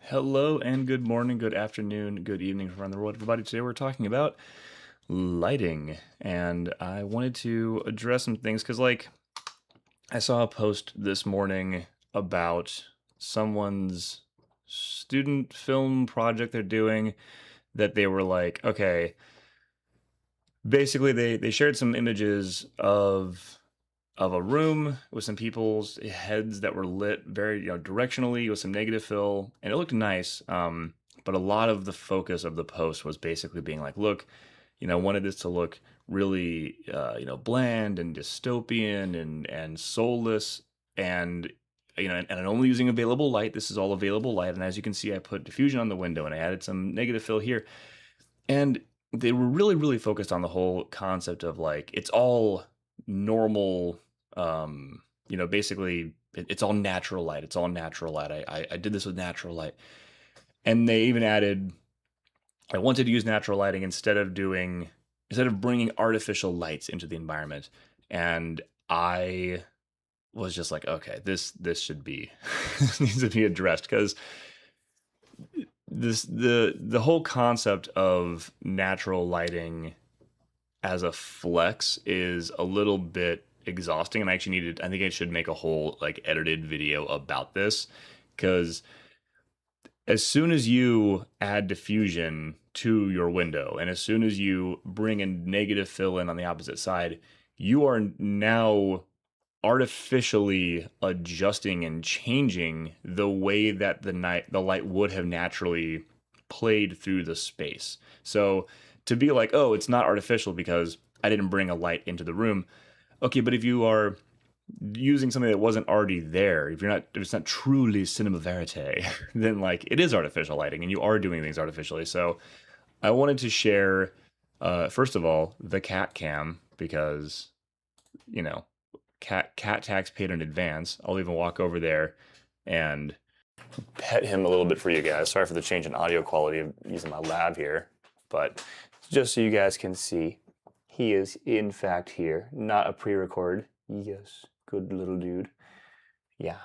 Hello and good morning, good afternoon, good evening from around the world, everybody. Today we're talking about lighting, and I wanted to address some things because, I saw a post this morning about someone's student film project they're doing that they were like, okay, basically they shared some images of a room with some people's heads that were lit very directionally with some negative fill, and it looked nice. But a lot of the focus of the post was basically being like, look, I wanted this to look really bland and dystopian and soulless, and and I'm only using available light. This is all available light, and as you can see, I put diffusion on the window and I added some negative fill here, and they were really focused on the whole concept of like it's all normal. Basically it's all natural light. It's all natural light. I did this with natural light, and they even added I wanted to use natural lighting instead of bringing artificial lights into the environment. And I was just like, okay, this should be this needs to be addressed because the whole concept of natural lighting as a flex is a little bit exhausting, and I think I should make a whole like edited video about this, because as soon as you add diffusion to your window and as soon as you bring a negative fill in on the opposite side, you are now artificially adjusting and changing the way that the light would have naturally played through the space. So to be like, oh, it's not artificial because I didn't bring a light into the room. Okay, but if you are using something that wasn't already there, if it's not truly cinema verite, then like it is artificial lighting and you are doing things artificially. So I wanted to share, first of all, the cat cam, because you know cat tax paid in advance. I'll even walk over there and pet him a little bit for you guys. Sorry for the change in audio quality of using my lab here, but just so you guys can see, he is in fact here, not a pre-record. Yes, good little dude. Yeah.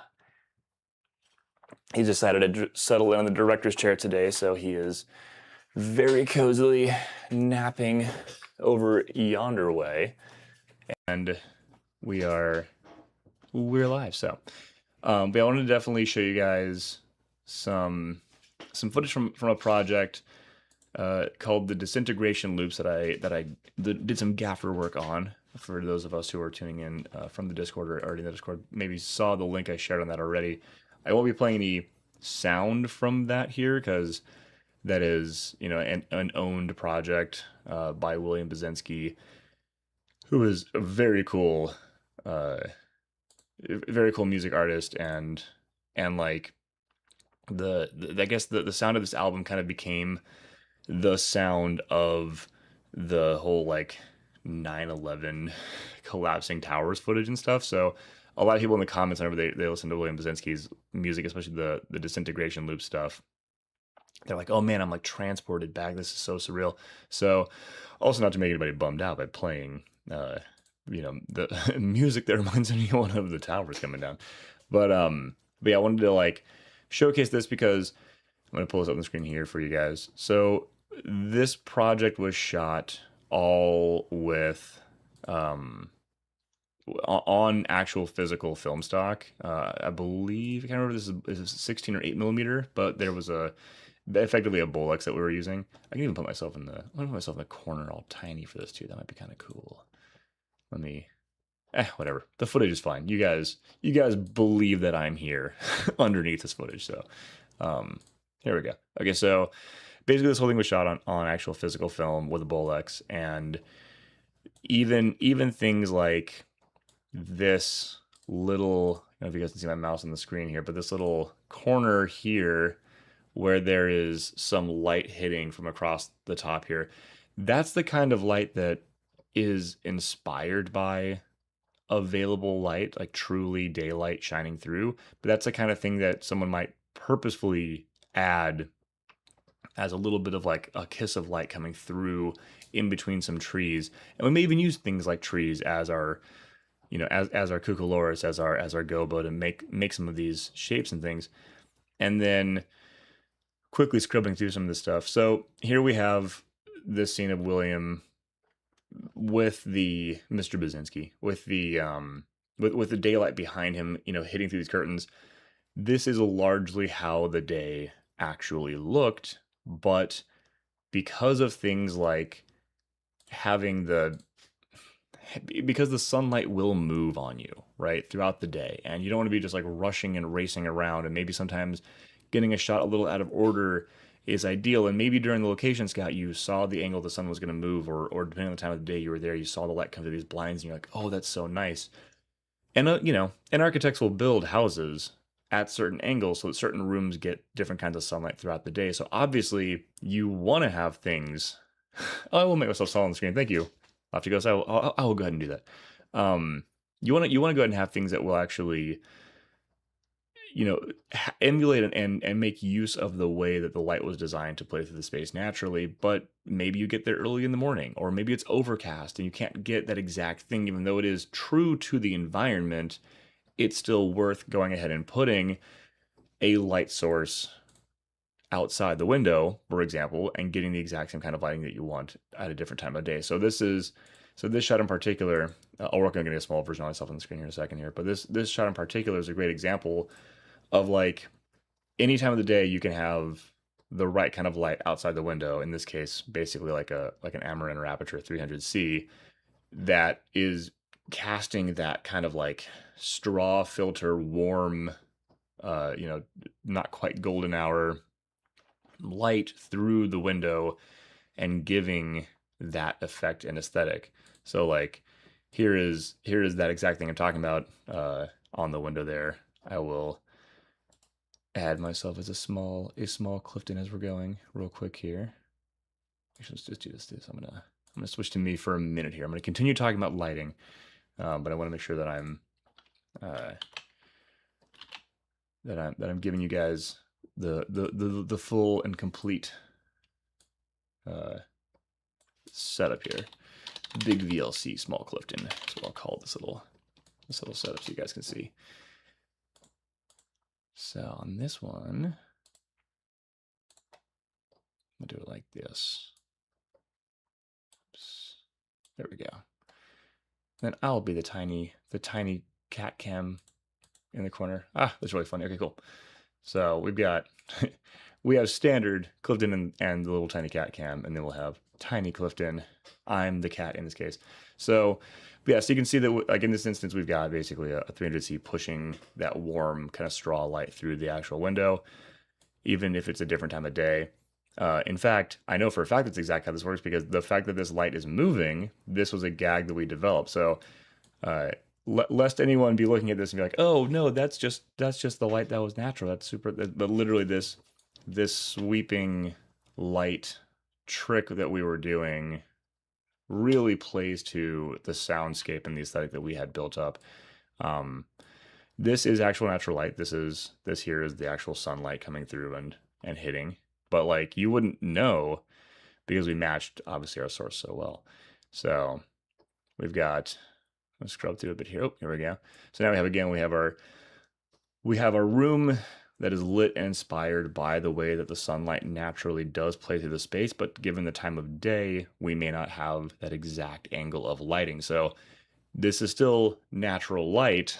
He decided to settle in on the director's chair today, so he is very cozily napping over yonder way, and we're live. So, but I wanted to definitely show you guys some footage from a project called the disintegration loops that I did some gaffer work on. For those of us who are tuning in from the Discord or already in the Discord, maybe saw the link I shared on that already. I won't be playing any sound from that here because that is, an owned project by William Basinski, who is a very cool music artist, and like I guess the sound of this album kind of became the sound of the whole like 9/11 collapsing towers footage and stuff. So a lot of people in the comments, whenever they listen to William Basinski's music, especially the disintegration loop stuff, they're like, oh man, I'm like transported back. This is so surreal. So also, not to make anybody bummed out by playing the music that reminds anyone of the towers coming down. But yeah, I wanted to like showcase this because I'm gonna pull this up on the screen here for you guys. So this project was shot all with on actual physical film stock. I believe, I can't remember if this is 16 or 8mm, but there was effectively a Bolex that we were using. I can even put myself in the corner all tiny for this too. That might be kind of cool. Let me, whatever. The footage is fine. You guys believe that I'm here underneath this footage. So, here we go. Okay, so basically this whole thing was shot on actual physical film with a Bolex, and even things like this little, I don't know if you guys can see my mouse on the screen here, but this little corner here where there is some light hitting from across the top here, that's the kind of light that is inspired by available light, like truly daylight shining through. But that's the kind of thing that someone might purposefully add as a little bit of like a kiss of light coming through in between some trees. And we may even use things like trees as our, as our cucullores, as our gobo to make some of these shapes and things. And then quickly scribbling through some of this stuff. So here we have this scene of William with the Mr. Basinski, with the with the daylight behind him, you know, hitting through these curtains. This is largely how the day actually looked, but because of things like having the because the sunlight will move on you, right, throughout the day, and you don't want to be just like rushing and racing around, and maybe sometimes getting a shot a little out of order is ideal. And maybe during the location scout, you saw the angle the sun was going to move, or depending on the time of the day you were there, you saw the light come through these blinds, and you're like, oh, that's so nice. And you know, and architects will build houses at certain angles so that certain rooms get different kinds of sunlight throughout the day. So obviously, you want to have things. Oh, I will make myself small on the screen. Thank you. I'll have to go. So I will go ahead and do that. You want to go ahead and have things that will actually, you know, emulate and make use of the way that the light was designed to play through the space naturally. But maybe you get there early in the morning, or maybe it's overcast and you can't get that exact thing, even though it is true to the environment. It's still worth going ahead and putting a light source outside the window, for example, and getting the exact same kind of lighting that you want at a different time of day. So this shot in particular, I'll work on getting a small version of myself on the screen here in a second here, but this shot in particular is a great example of like any time of the day you can have the right kind of light outside the window. In this case, basically like an Amaran or Aperture 300C that is casting that kind of like straw filter warm, you know, not quite golden hour light through the window and giving that effect and aesthetic. So like here is that exact thing I'm talking about on the window there. I will add myself as a small Clifton as we're going real quick here. Actually, let's just do this. I'm gonna switch to me for a minute here. I'm gonna continue talking about lighting, but I want to make sure that I'm giving you guys the full and complete setup here. Big VLC, small Clifton. That's what I'll call this little setup so you guys can see. So on this one, I'll do it like this. Oops. There we go. Then I'll be the tiny cat cam in the corner. Ah, that's really funny. Okay, cool. So we've got we have standard Clifton and the little tiny cat cam, and then we'll have tiny Clifton. I'm the cat in this case. So yeah, so you can see that like in this instance, we've got basically a 300C pushing that warm kind of straw light through the actual window, even if it's a different time of day. In fact, I know for a fact that's exactly how this works because the fact that this light is moving, this was a gag that we developed. So lest anyone be looking at this and be like, oh no, that's just the light that was natural. That's super. But literally this sweeping light trick that we were doing really plays to the soundscape and the aesthetic that we had built up. This is actual natural light. This here is the actual sunlight coming through and hitting. But like you wouldn't know because we matched obviously our source so well. So we've got, let's scrub through a bit here. Oh, here we go. So now we have our room that is lit and inspired by the way that the sunlight naturally does play through the space, but given the time of day, we may not have that exact angle of lighting. So this is still natural light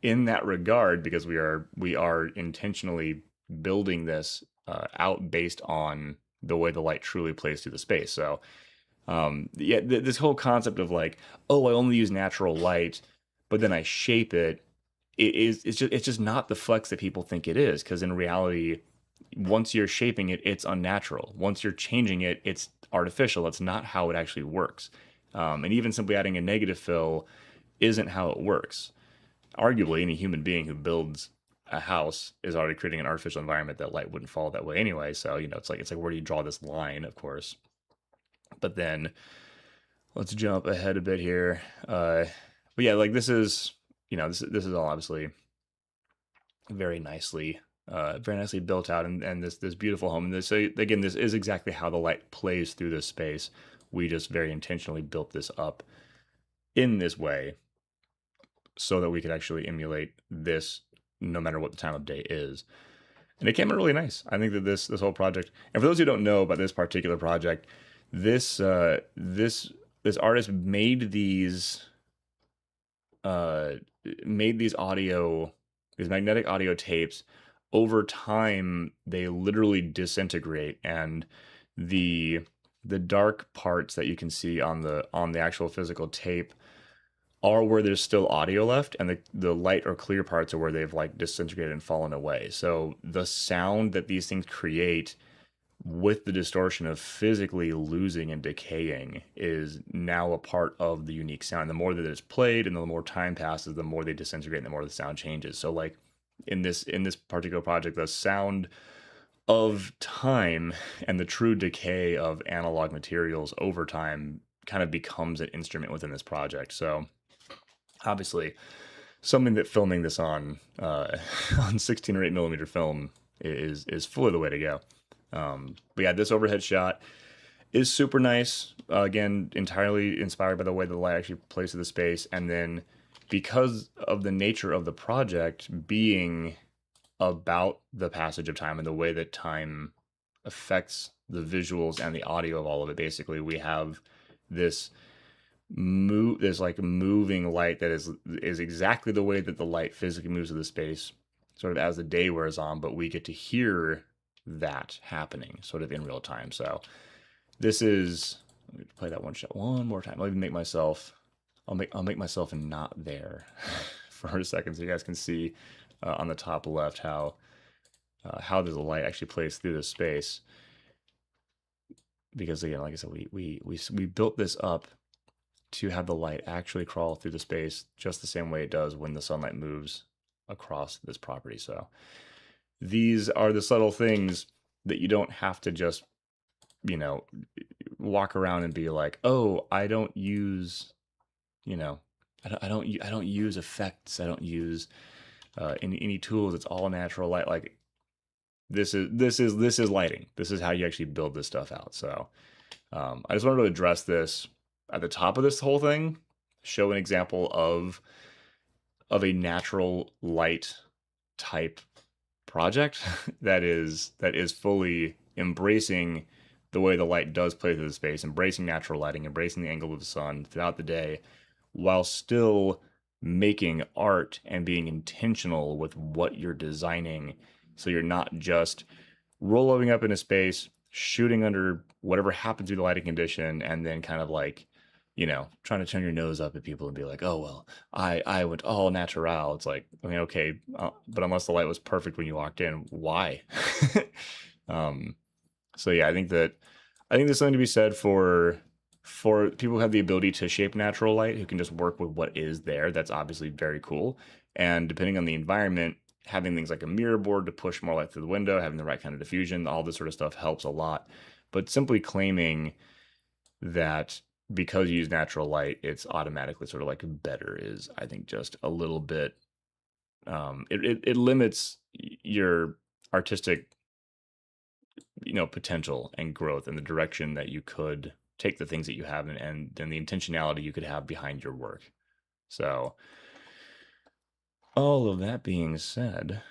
in that regard because we are intentionally building this out based on the way the light truly plays through the space. So yeah, this whole concept of like, oh, I only use natural light, but then I shape it. It's just not the flex that people think it is, because in reality, once you're shaping it, it's unnatural. Once you're changing it, it's artificial. That's not how it actually works. And even simply adding a negative fill isn't how it works. Arguably, any human being who builds a house is already creating an artificial environment that light wouldn't fall that way anyway. So, you know, it's like where do you draw this line, of course. But then let's jump ahead a bit here. But yeah, like this is, you know, this is all obviously very nicely built out, and this beautiful home. And this, so again, this is exactly how the light plays through this space. We just very intentionally built this up in this way so that we could actually emulate this no matter what the time of day is. and it came out really nice. I think that this whole project, and for those who don't know about this particular project, this artist uh, made these magnetic audio tapes. Over time, they literally disintegrate, and the the dark parts that you can see on the actual physical tape are where there's still audio left, and the light or clear parts are where they've like disintegrated and fallen away. So the sound that these things create with the distortion of physically losing and decaying is now a part of the unique sound. The more that it's played and the more time passes, the more they disintegrate and the more the sound changes. So like in this particular project, the sound of time and the true decay of analog materials over time kind of becomes an instrument within this project. So obviously something that filming this on on 16 or 8 millimeter film is fully the way to go. But yeah, this overhead shot is super nice. Again, entirely inspired by the way the light actually plays to the space, and then because of the nature of the project being about the passage of time and the way that time affects the visuals and the audio of all of it. Basically, we have this this like moving light that is exactly the way that the light physically moves through the space, sort of as the day wears on, but we get to hear that happening sort of in real time. So this is, let me play that one shot one more time. I'll even make myself, I'll make myself not there for a second so you guys can see on the top left how the light actually plays through the space. Because again, like I said, we built this up to have the light actually crawl through the space just the same way it does when the sunlight moves across this property. So these are the subtle things that you don't have to just, you know, walk around and be like, oh, I don't use, you know, I don't use effects. I don't use any tools. It's all natural light. Like this is lighting. This is how you actually build this stuff out. So I just wanted to address this at the top of this whole thing, show an example of a natural light type project that is fully embracing the way the light does play through the space, embracing natural lighting, embracing the angle of the sun throughout the day, while still making art and being intentional with what you're designing. So you're not just rolling up in a space, shooting under whatever happens to be the lighting condition, and then kind of like, trying to turn your nose up at people and be like, oh, well, I went all natural. It's like, I mean, okay, but unless the light was perfect when you walked in, why? um, so yeah, I think there's something to be said for people who have the ability to shape natural light, who can just work with what is there. That's obviously very cool. And depending on the environment, having things like a mirror board to push more light through the window, having the right kind of diffusion, all this sort of stuff helps a lot. But simply claiming that because you use natural light, it's automatically sort of like better is, I think, just a little bit. It limits your artistic, potential and growth and the direction that you could take the things that you have, and then the intentionality you could have behind your work. So, all of that being said,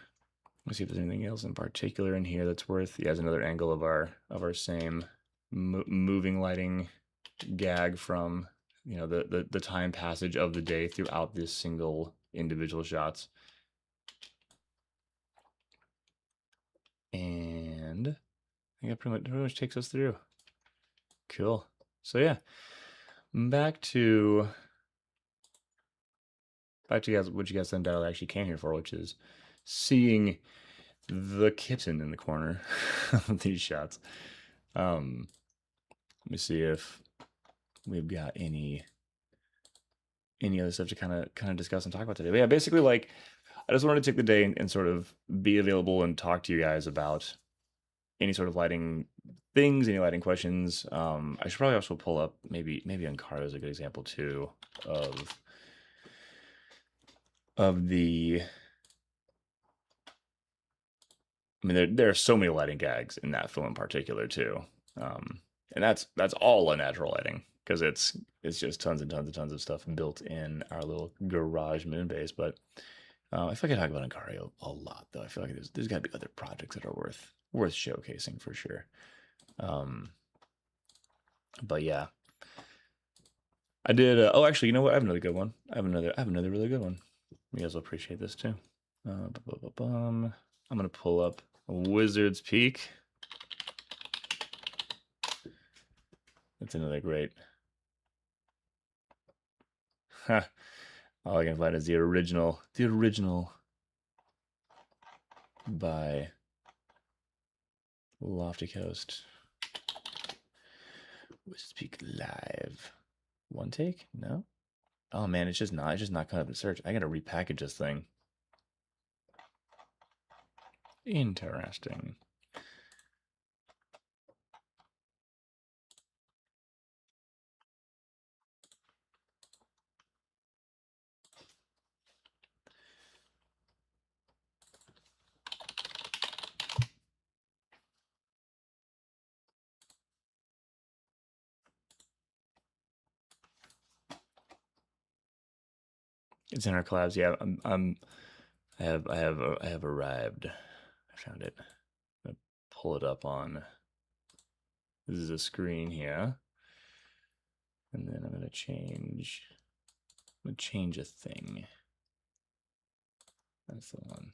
let's see if there's anything else in particular in here that's worth. Yeah, there's another angle of our same moving lighting gag from the time passage of the day throughout this single individual shots. And I think that pretty much takes us through. Cool. So yeah, back to what you guys undoubtedly actually came here for, which is seeing the kitten in the corner of these shots. Let me see if we've got any other stuff to kind of discuss and talk about today. But yeah, basically, like, I just wanted to take the day and sort of be available and talk to you guys about any sort of lighting things, any lighting questions. I should probably also pull up maybe Encarta is a good example too of the. I mean, there are so many lighting gags in that film in particular too, and that's all unnatural lighting because it's just tons and tons and tons of stuff built in our little garage moon base. But I feel like I talk about Ankari a lot, though. I feel like there's got to be other projects that are worth showcasing for sure. But yeah, I did. Oh, actually, you know what? I have another good one. I have another really good one. You guys will appreciate this too. I'm gonna pull up Wizard's Peak. That's another great. All I can find is the original by Lofty Coast. Wizard's Peak live. One take? No. Oh man, it's just not coming up in search. I gotta repackage this thing. Interesting. It's in our collabs. Yeah, I have arrived. I found it. I'm gonna pull it up on. This is a screen here, and then I'm gonna change. I'm gonna change a thing. That's the one.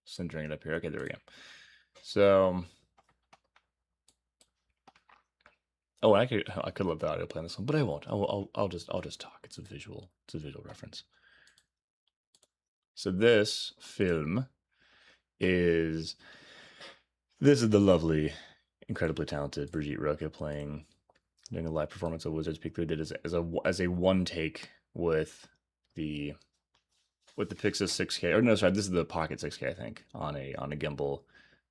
Centering it up here. Okay, there we go. So, oh, I could let the audio play on this one, but I won't. I'll just talk. It's a visual reference. So this film is the lovely, incredibly talented Brigitte Roca doing a live performance of Wizard's Peak. They did as a one take with the Pixis 6K, or no, sorry, this is the Pocket 6K, I think, on a gimbal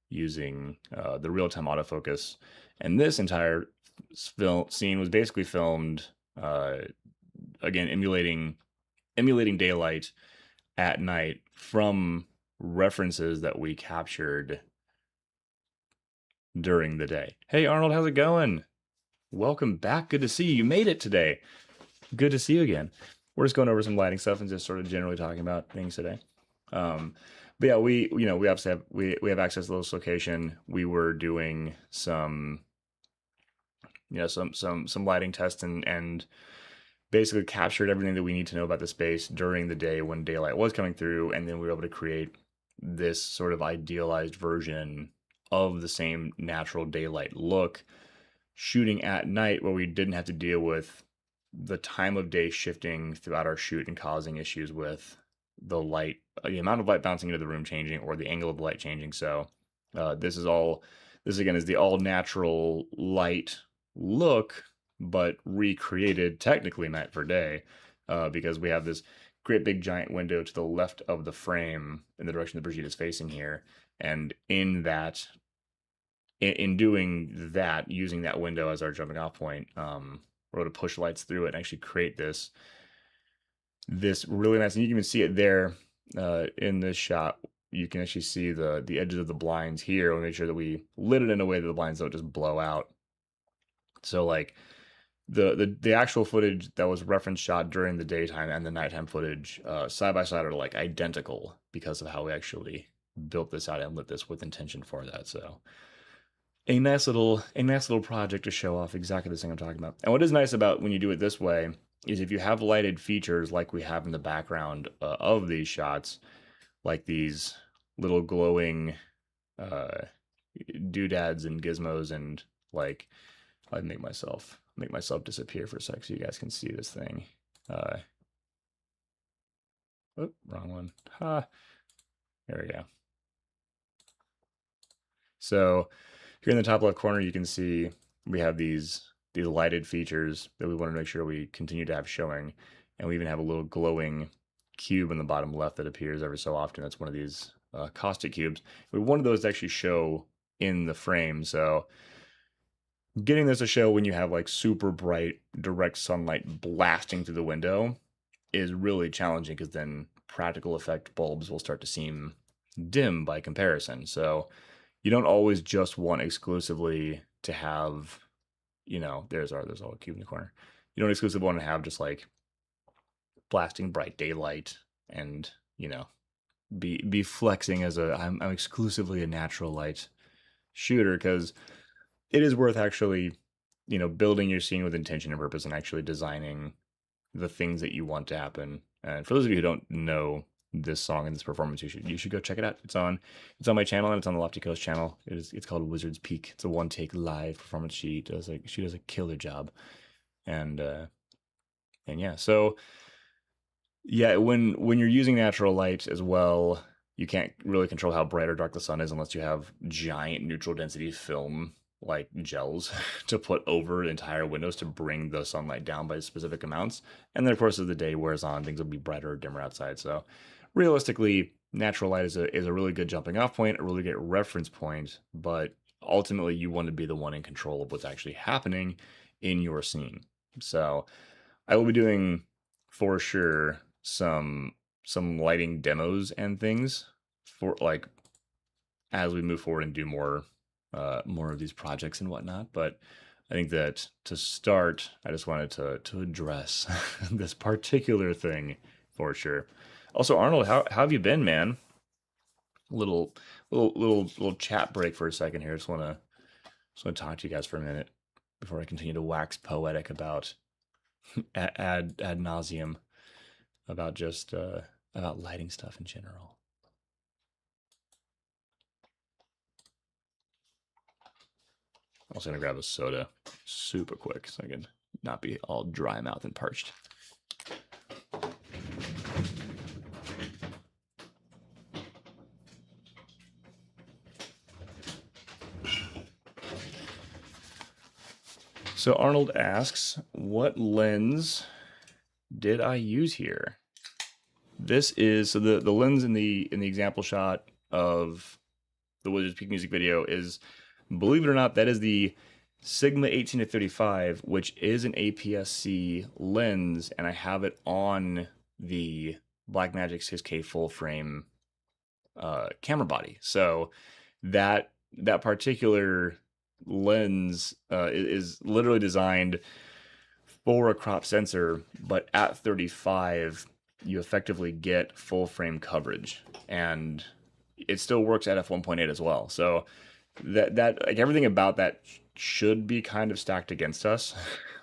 using the real time autofocus, and this entire scene was basically filmed again emulating daylight at night from references that we captured during the day. Hey Arnold, how's it going? Welcome back. Good to see you. You made it today. Good to see you again. We're just going over some lighting stuff and just sort of generally talking about things today. But yeah, we obviously have access to this location. We were doing some lighting tests and basically captured everything that we need to know about the space during the day when daylight was coming through, and then we were able to create this sort of idealized version of the same natural daylight look, shooting at night where we didn't have to deal with the time of day shifting throughout our shoot and causing issues with the light, the amount of light bouncing into the room changing or the angle of the light changing. So this again is the all natural light look, but recreated technically night for day, because we have this great big giant window to the left of the frame in the direction that Brigitte is facing here, and in doing that, using that window as our jumping off point, we're able to push lights through it and actually create this really nice, and you can even see it there in this shot. You can actually see the edges of the blinds here. We'll make sure that we lit it in a way that the blinds don't just blow out. So like the actual footage that was reference shot during the daytime and the nighttime footage side by side are like identical because of how we actually built this out and lit this with intention for that. So a nice little project to show off exactly the thing I'm talking about. And what is nice about when you do it this way is if you have lighted features like we have in the background of these shots, like these little glowing doodads and gizmos, and like I'd make myself disappear for a sec so you guys can see this thing. Oh, wrong one. Ha. There we go. So here in the top left corner, you can see we have these lighted features that we want to make sure we continue to have showing. And we even have a little glowing cube in the bottom left that appears every so often. That's one of these caustic cubes. We wanted those to actually show in the frame. So getting this to show when you have like super bright direct sunlight blasting through the window is really challenging, because then practical effect bulbs will start to seem dim by comparison. So you don't always just want exclusively to have there's our cube in the corner. You don't exclusively want to have just like blasting bright daylight and be flexing as I'm exclusively a natural light shooter, because it is worth actually building your scene with intention and purpose and actually designing the things that you want to happen. And for those of you who don't know this song and this performance, you should go check it out. It's on my channel, and it's on the Lofty Coast channel. It's called Wizard's Peak. It's a one take live performance. She does a killer job. And yeah, so yeah, when you're using natural light as well, you can't really control how bright or dark the sun is unless you have giant neutral density film like gels to put over entire windows to bring the sunlight down by specific amounts. And then of course as the day wears on, things will be brighter or dimmer outside. So realistically, natural light is a really good jumping off point, a really good reference point, but ultimately you want to be the one in control of what's actually happening in your scene. So I will be doing for sure some lighting demos and things for like as we move forward and do more of these projects and whatnot. But I think that to start, I just wanted to address this particular thing for sure. Also, Arnold, how have you been, man? Little chat break for a second here. Just want to talk to you guys for a minute before I continue to wax poetic about ad nauseum about just about lighting stuff in general. I'm also gonna grab a soda super quick so I can not be all dry mouth and parched. So Arnold asks, what lens did I use here? This is so the lens in the example shot of the Wizard's Peak music video is, believe it or not, that is the Sigma 18-35, which is an APS-C lens, and I have it on the Blackmagic 6K full frame camera body. So that particular lens is literally designed for a crop sensor, but at 35 you effectively get full frame coverage, and it still works at f1.8 as well. So that like everything about that should be kind of stacked against us,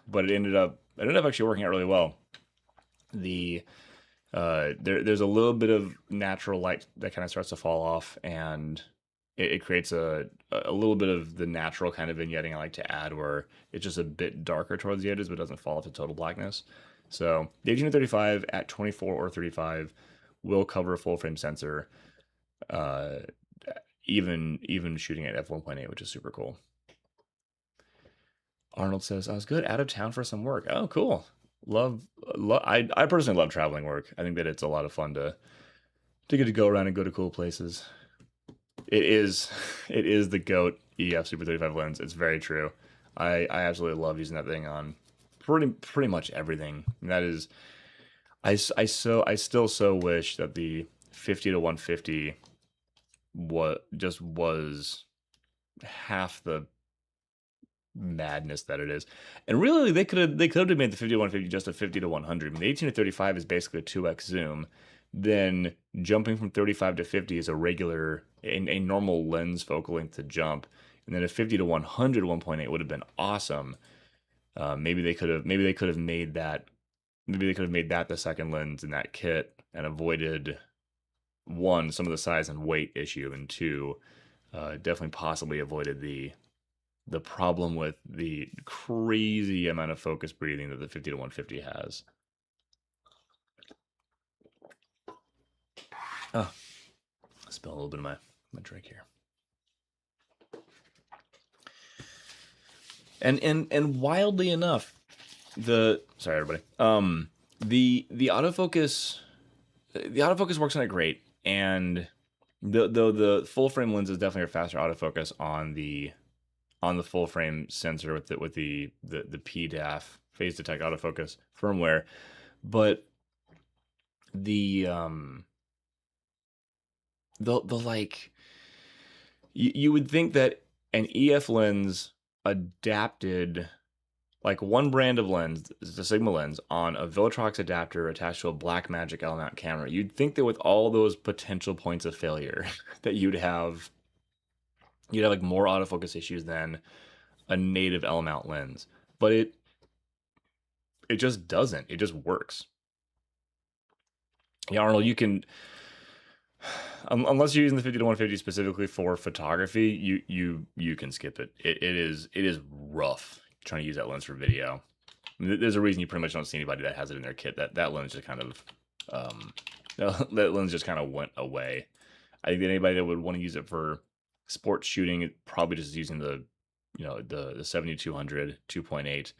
but it ended up actually working out really well. There's a little bit of natural light that kind of starts to fall off, and it creates a little bit of the natural kind of vignetting I like to add, where it's just a bit darker towards the edges, but doesn't fall off to total blackness. So the 18-35 at 24 or 35 will cover a full frame sensor, even shooting at f1.8, which is super cool. Arnold says, I was good out of town for some work. Oh, cool. I personally love traveling work. I think that it's a lot of fun to get to go around and go to cool places. It is the GOAT EF Super 35 lens. It's very true. I absolutely love using that thing on pretty much everything. And that is, I still so wish that the 50-150 was half the madness that it is. And really, they could have made the 50-150 just a 50-100. I mean, the 18-35 is basically a 2x zoom. Then jumping from 35 to 50 is a normal lens focal length to jump. And then a 50-100 1.8 would have been awesome. Maybe they could have made that. Maybe they could have made that the second lens in that kit and avoided, one, some of the size and weight issue, and two, definitely possibly avoided the problem with the crazy amount of focus breathing that the 50-150 has. Oh, I spilled a little bit of my drink here. And wildly enough, sorry everybody. The autofocus works on it great, and the full frame lens is definitely a faster autofocus on the full frame sensor with the PDAF, phase detect autofocus firmware, but the like, you would think that an EF lens adapted like one brand of lens, the Sigma lens, on a Viltrox adapter attached to a Blackmagic L mount camera. You'd think that with all those potential points of failure, that you'd have like more autofocus issues than a native L mount lens, but it just doesn't. It just works. Yeah, Arnold, you can unless you're using the 50 to 150 specifically for photography, you can skip it. It is rough trying to use that lens for video. I mean, there's a reason you pretty much don't see anybody that has it in their kit. That lens just kind of that lens just kind of went away. I think that anybody that would want to use it for sports shooting, probably just using the 7200 2.8.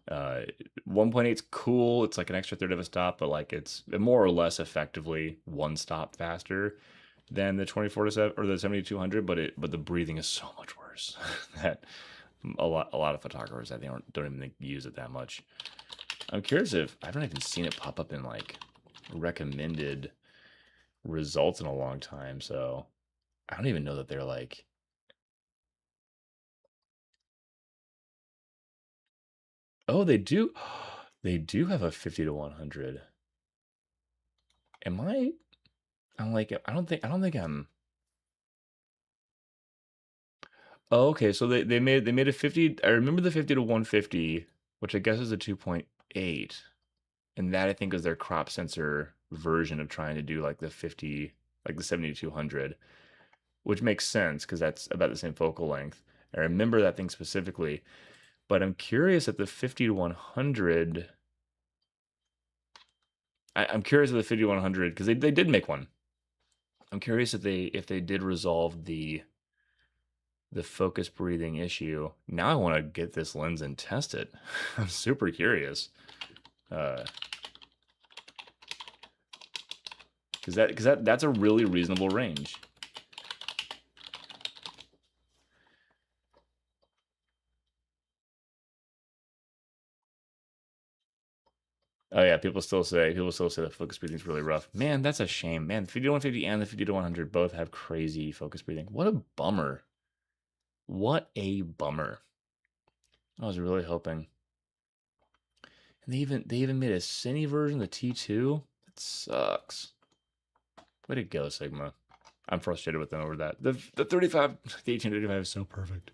1.8 is cool. It's like an extra third of a stop, but like it's more or less effectively one stop faster than the 24 to 7 or the 7200. But the breathing is so much worse that a lot of photographers I think don't even think use it that much. I'm curious if I haven't even seen it pop up in like recommended results in a long time, so I don't even know that they're like. Oh, they do. They do have a 50 to 100. Am I? I'm like, I don't think I'm. Oh, okay. So they made a 50. I remember the 50 to 150, which I guess is a 2.8, and that I think was their crop sensor version of trying to do like the 50, like the 7200, which makes sense because that's about the same focal length. I remember that thing specifically, but I'm curious at the 50 to 100. I'm curious at the 50 to 100 because they did make one. I'm curious if they did resolve the focus breathing issue. Now I want to get this lens and test it. I'm super curious. Because that's a really reasonable range. Oh yeah, people still say the focus breathing is really rough. Man, that's a shame. Man, the 50 to 150 and the 50 to 100 both have crazy focus breathing. What a bummer. What a bummer. I was really hoping. And they even made a cine version, the T2. That sucks. Way to go, Sigma. I'm frustrated with them over that. The 35, the 1835 is so perfect.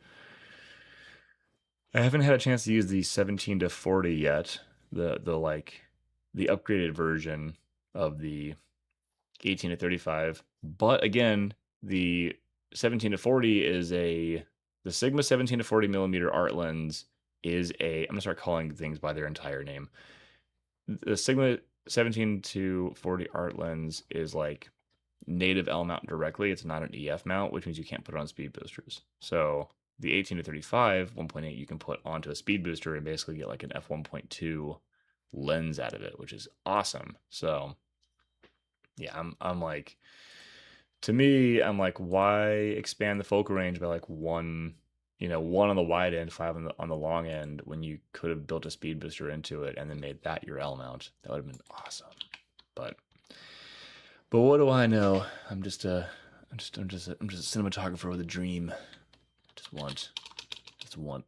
I haven't had a chance to use the 17 to 40 yet. The upgraded version of the 18 to 35. But again, the 17 to 40 is the Sigma 17 to 40 millimeter art lens is I'm gonna start calling things by their entire name. The Sigma 17 to 40 art lens is like native L mount directly. It's not an EF mount, which means you can't put it on speed boosters. So the 18 to 35 1.8 you can put onto a speed booster and basically get like an f1.2 lens out of it, which is awesome. So yeah, I'm like, to me, I'm like, why expand the focal range by like one on the wide end, five on the long end, when you could have built a speed booster into it and then made that your L mount? That would have been awesome. But what do I know? I'm just a cinematographer with a dream. Just want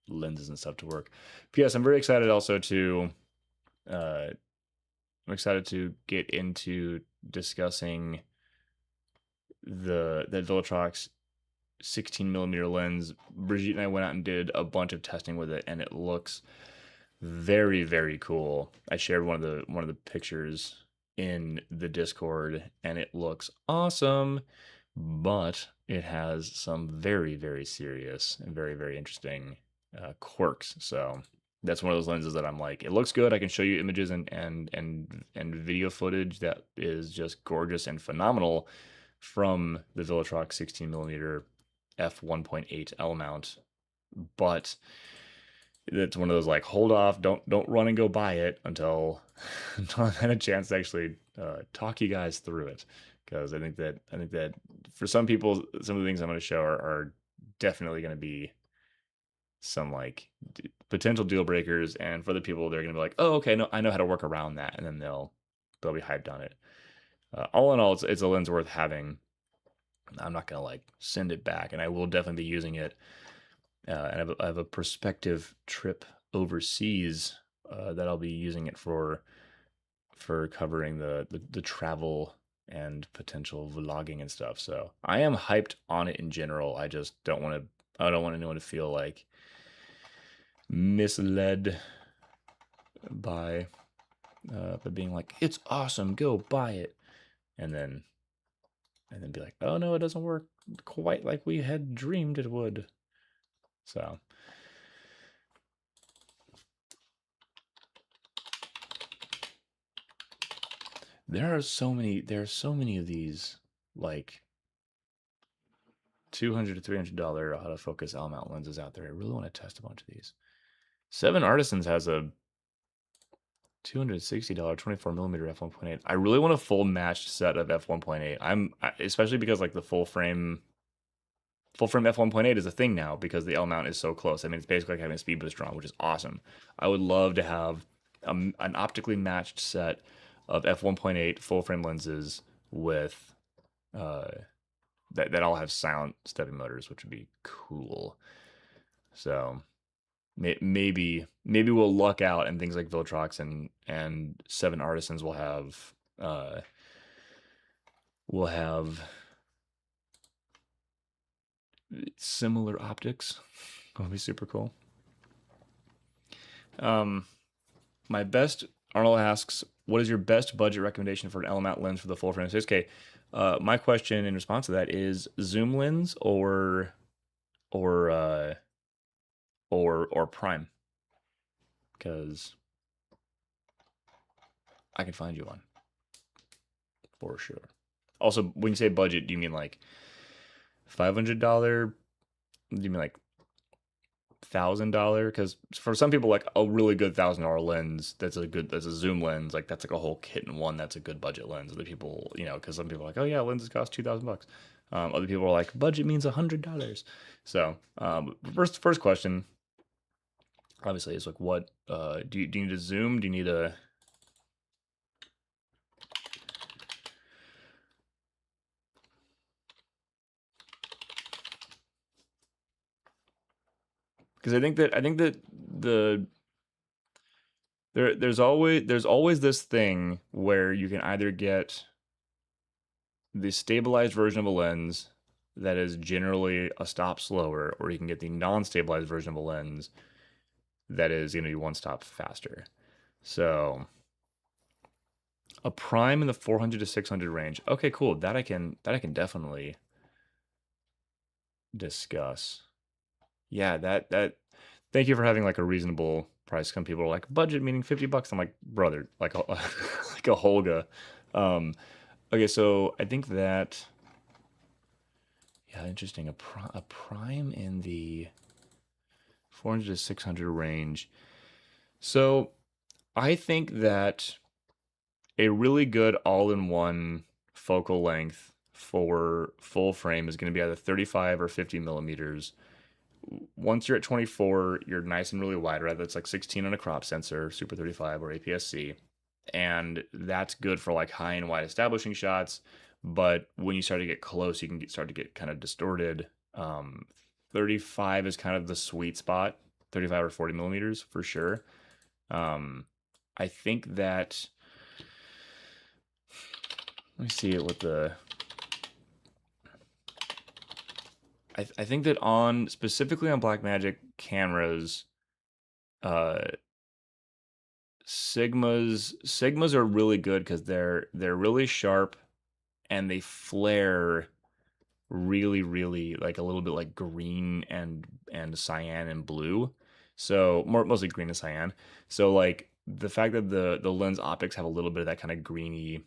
lenses and stuff to work. P.S. I'm very excited also to I'm excited to get into discussing the Viltrox 16 millimeter lens. Brigitte and I went out and did a bunch of testing with it, and it looks very, very cool. I shared one of the pictures in the Discord, and it looks awesome, but it has some very, very serious and very, very interesting quirks. So that's one of those lenses that I'm like, it looks good. I can show you images and video footage that is just gorgeous and phenomenal from the Viltrox 16 millimeter f1.8 L mount, but it's one of those like, hold off, don't run and go buy it until I've had a chance to actually talk you guys through it, because I think that for some people, some of the things I'm going to show are definitely going to be some like potential deal breakers, and for the people, they're going to be like, oh, okay, no, I know how to work around that, and then they'll be hyped on it. All in all, it's a lens worth having. I'm not going to like send it back, and I will definitely be using it and I have a prospective trip overseas that I'll be using it for covering the travel and potential vlogging and stuff. So I am hyped on it in general. I don't want anyone to feel like misled by being like, it's awesome, go buy it, and then be like, oh no, it doesn't work quite like we had dreamed it would. So there are so many of these like $200 to $300 autofocus L mount lenses out there. I really want to test a bunch of these. Seven Artisans has a $260 24 millimeter f1.8. I really want a full matched set of f1.8. Especially because like the full frame f1.8 is a thing now because the L mount is so close. I mean, it's basically like having a speed booster on, which is awesome. I would love to have an optically matched set of f1.8 full frame lenses with uh, that all have silent stepping motors, which would be cool. So maybe we'll luck out and things like Viltrox and Seven Artisans will have similar optics. That'll be super cool. My best, Arnold asks, what is your best budget recommendation for an L mount lens for the full frame 6K? My question in response to that is zoom lens or prime, because I can find you one for sure. Also, when you say budget, do you mean like $500? Do you mean like $1,000? Because for some people, like a really good $1,000 lens, that's a zoom lens, like that's like a whole kit in one. That's a good budget lens. Other people, because some people are like, oh yeah, lenses cost $2,000. Other people are like, budget means $100. So first question, obviously, is like, what do you need a zoom? Do you need a because I think that the there's always this thing where you can either get the stabilized version of a lens that is generally a stop slower, or you can get the non-stabilized version of a lens that is going to be one stop faster. So a prime in the 400 to 600 range. Okay, cool. That I can definitely discuss. Yeah, that thank you for having like a reasonable price. Some people are like, budget meaning $50. I'm like, brother, like a like a Holga. Okay, so I think that yeah, interesting. A prime in the 400 to 600 range. So I think that a really good all-in-one focal length for full frame is going to be either 35 or 50 millimeters. Once you're at 24, you're nice and really wide, right? That's like 16 on a crop sensor, Super 35 or APS-C. And that's good for like high and wide establishing shots. But when you start to get close, you can start to get kind of distorted. 35 is kind of the sweet spot, 35 or 40 millimeters for sure. I think that, let me see it with the, I think that specifically on Blackmagic cameras, Sigmas are really good because they're really sharp and they flare really like a little bit like green and cyan and blue. So mostly green and cyan. So like the fact that the lens optics have a little bit of that kind of greeny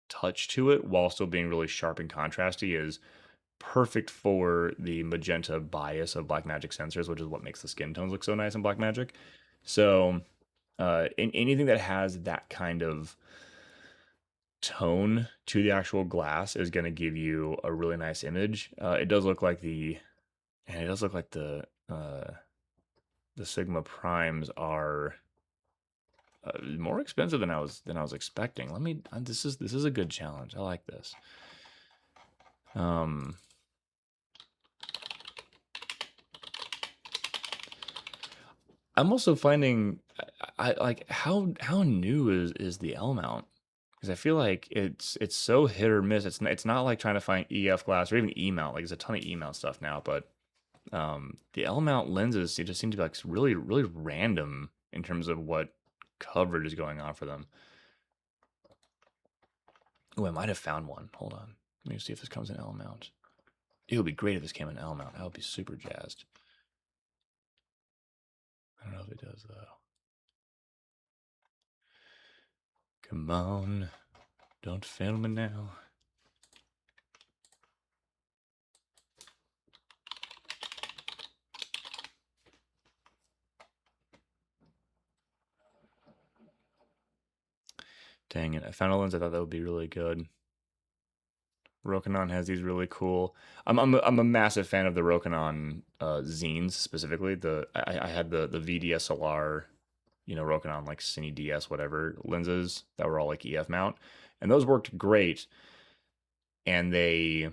touch to it while still being really sharp and contrasty is perfect for the magenta bias of Blackmagic sensors, which is what makes the skin tones look so nice in Blackmagic. So in anything that has that kind of tone to the actual glass is going to give you a really nice image. It does look like the Sigma primes are more expensive than I was expecting. This is a good challenge. I like this. I'm also finding I like how new is the L mount? Because I feel like it's so hit or miss. It's not like trying to find EF glass or even E mount. Like there's a ton of E mount stuff now, but the L mount lenses, it just seem to be like really random in terms of what coverage is going on for them. Oh, I might have found one. Hold on. Let me see if this comes in L mount. It would be great if this came in L mount. I would be super jazzed. I don't know if it does though. Come on. Don't fail me now. Dang it. I found a lens I thought that would be really good. Rokinon has these really cool. I'm a massive fan of the Rokinon zines specifically. I had the VDSLR, Rokinon like Cine DS whatever lenses that were all like EF mount, and those worked great. And they,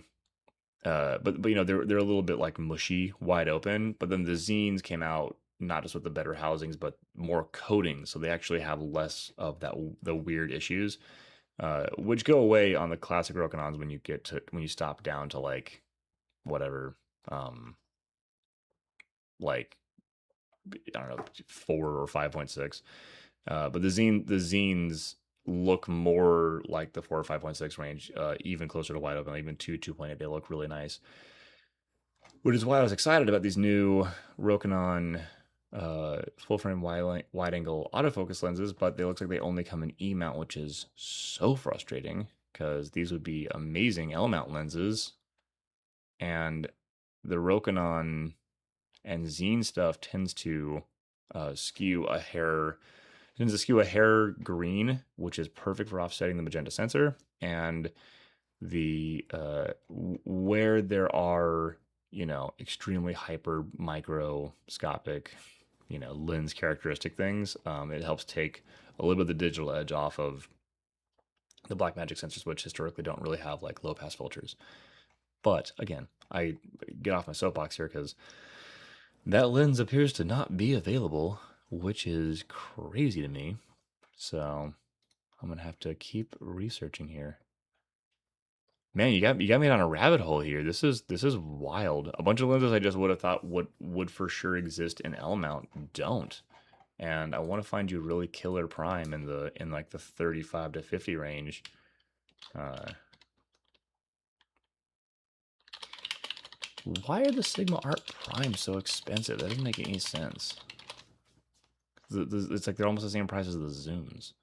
but they're a little bit like mushy, wide open. But then the zines came out not just with the better housings, but more coatings, so they actually have less of the weird issues, which go away on the classic Rokinons when you stop down to like whatever, um, like I don't know, 4 or 5.6. But the zines look more like the 4 or 5.6 range, even closer to wide open, even 2.8. They look really nice, which is why I was excited about these new Rokinon full frame wide angle autofocus lenses, but they look like they only come in E mount, which is so frustrating because these would be amazing L mount lenses, and the Rokinon and zine stuff skew a hair tends to skew a hair green, which is perfect for offsetting the magenta sensor, and the where there are extremely hyper microscopic lens characteristic things, it helps take a little bit of the digital edge off of the Blackmagic sensors, which historically don't really have like low pass filters. But again, I get off my soapbox here because that lens appears to not be available, which is crazy to me. So I'm gonna have to keep researching here. Man, you got me on a rabbit hole here. This is wild. A bunch of lenses I just would have thought would for sure exist in L mount don't. And I want to find you really killer prime in like the 35 to 50 range. Why are the Sigma Art Prime so expensive? That doesn't make any sense. It's like they're almost the same price as the Zooms.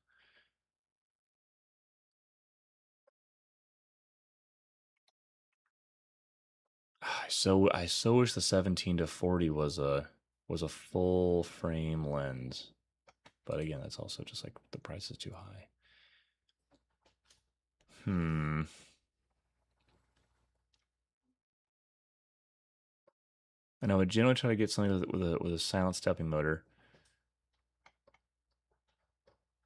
I so wish the 17 to 40 was a full frame lens, but again, that's also just like the price is too high. And I would generally try to get something with a silent stepping motor,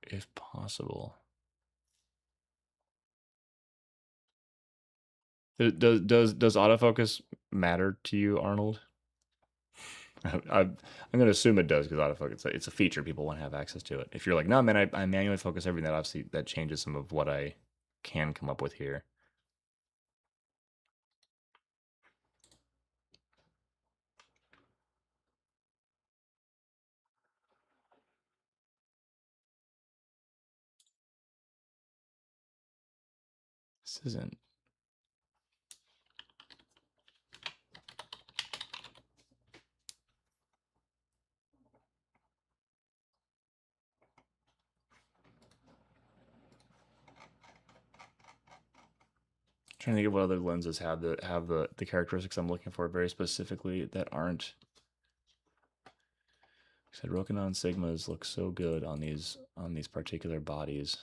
if possible. Does autofocus matter to you, Arnold? I'm going to assume it does because autofocus it's a feature people want to have access to it. If you're like, no, man, I manually focus everything, that obviously that changes some of what I can come up with here. This isn't. Trying to think of what other lenses have the characteristics I'm looking for very specifically that aren't. I said Rokinon Sigmas look so good on these particular bodies.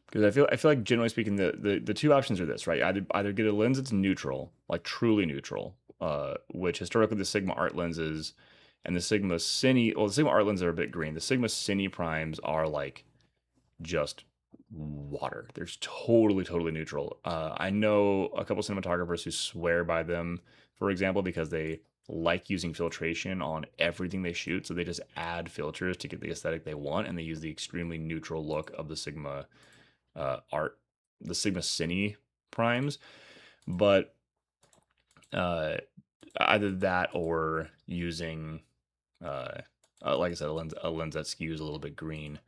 Because I feel like generally speaking the two options are this, right? Either get a lens that's neutral, like truly neutral, which historically the Sigma Art lenses and the Sigma Cine, well, the Sigma Art lenses are a bit green. The Sigma Cine primes are like just water. There's totally neutral. I know a couple cinematographers who swear by them, for example, because they like using filtration on everything they shoot. So they just add filters to get the aesthetic they want, and they use the extremely neutral look of the Sigma art, the Sigma Cine primes. But uh, either that or using, uh, like I said, a lens that skews a little bit green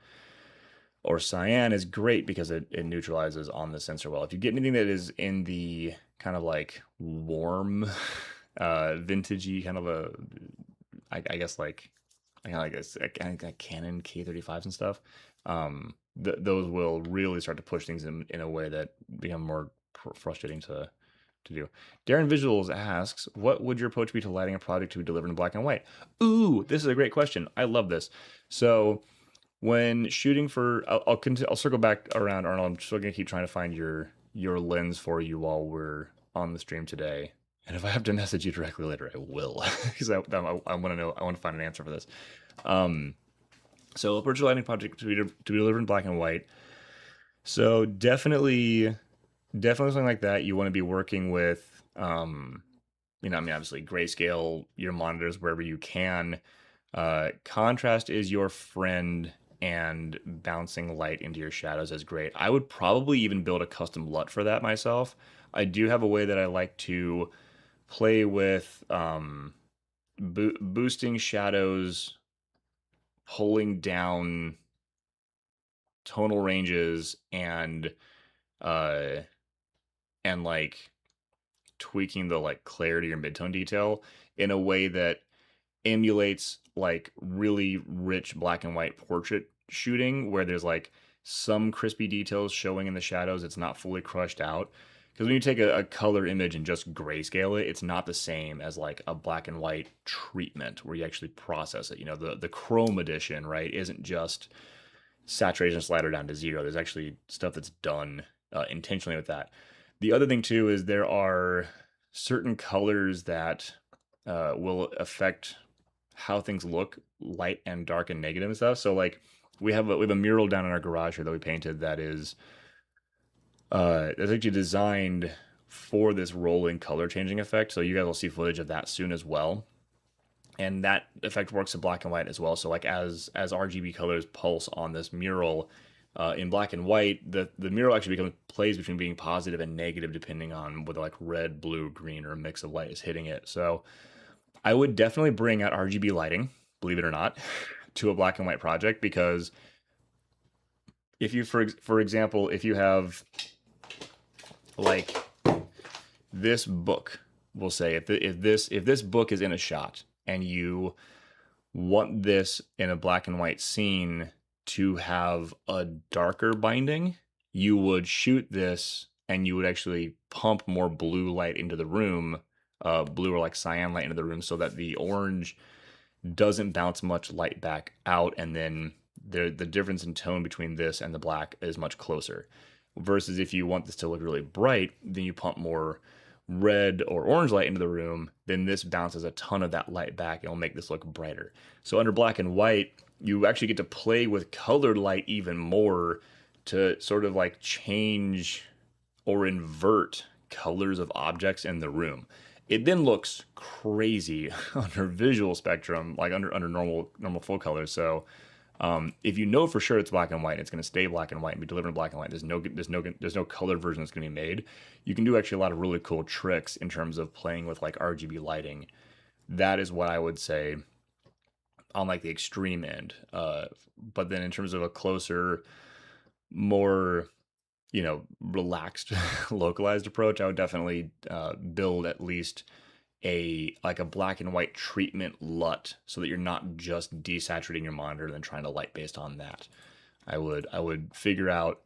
or cyan is great because it neutralizes on the sensor well. If you get anything that is in the kind of like warm, vintagey kind of I guess like, I kind of like a Canon K35s and stuff, those will really start to push things in a way that become more frustrating to do. Darren Visuals asks, what would your approach be to lighting a project to be delivered in black and white? Ooh, this is a great question. I love this. So when shooting for, I'll circle back around, Arnold. I'm still gonna keep trying to find your lens for you while we're on the stream today. And if I have to message you directly later, I will, because I want to know. I want to find an answer for this. Um, so a virtual lighting project to be delivered in black and white. So definitely something like that. You want to be working with, I mean, obviously grayscale your monitors wherever you can. Contrast is your friend, and bouncing light into your shadows is great. I would probably even build a custom LUT for that myself. I do have a way that I like to play with, boosting shadows, pulling down tonal ranges, uh, and like tweaking the like clarity or midtone detail in a way that emulates like really rich black and white portrait shooting, where there's like some crispy details showing in the shadows. It's not fully crushed out. Because when you take a color image and just grayscale it, it's not the same as like a black and white treatment where you actually process it. The chrome edition, right, isn't just saturation slider down to 0. There's actually stuff that's done intentionally with that. The other thing too is there are certain colors that will affect how things look, light and dark and negative and stuff. So like we have a mural down in our garage here that we painted that is that's actually designed for this rolling color changing effect. So you guys will see footage of that soon as well. And that effect works in black and white as well. So like as RGB colors pulse on this mural, in black and white, the mural actually plays between being positive and negative depending on whether like red, blue, green, or a mix of light is hitting it. So I would definitely bring out RGB lighting, believe it or not, to a black and white project, because if you, for example, if you have like this book, we'll say if this book is in a shot and you want this in a black and white scene to have a darker binding, you would shoot this and you would actually pump more blue light into the room, blue or like cyan light into the room, so that the orange doesn't bounce much light back out, and then the difference in tone between this and the black is much closer. Versus if you want this to look really bright, then you pump more red or orange light into the room, then this bounces a ton of that light back and it'll make this look brighter. So under black and white, you actually get to play with colored light even more to sort of like change or invert colors of objects in the room. It then looks crazy under visual spectrum, like under normal full color. So if you know for sure it's black and white, it's going to stay black and white and be delivered in black and white. There's no colored version that's going to be made. You can do actually a lot of really cool tricks in terms of playing with like RGB lighting. That is what I would say on like the extreme end. But then in terms of a closer, more relaxed, localized approach, I would definitely build at least a black and white treatment LUT, so that you're not just desaturating your monitor and then trying to light based on that. I would figure out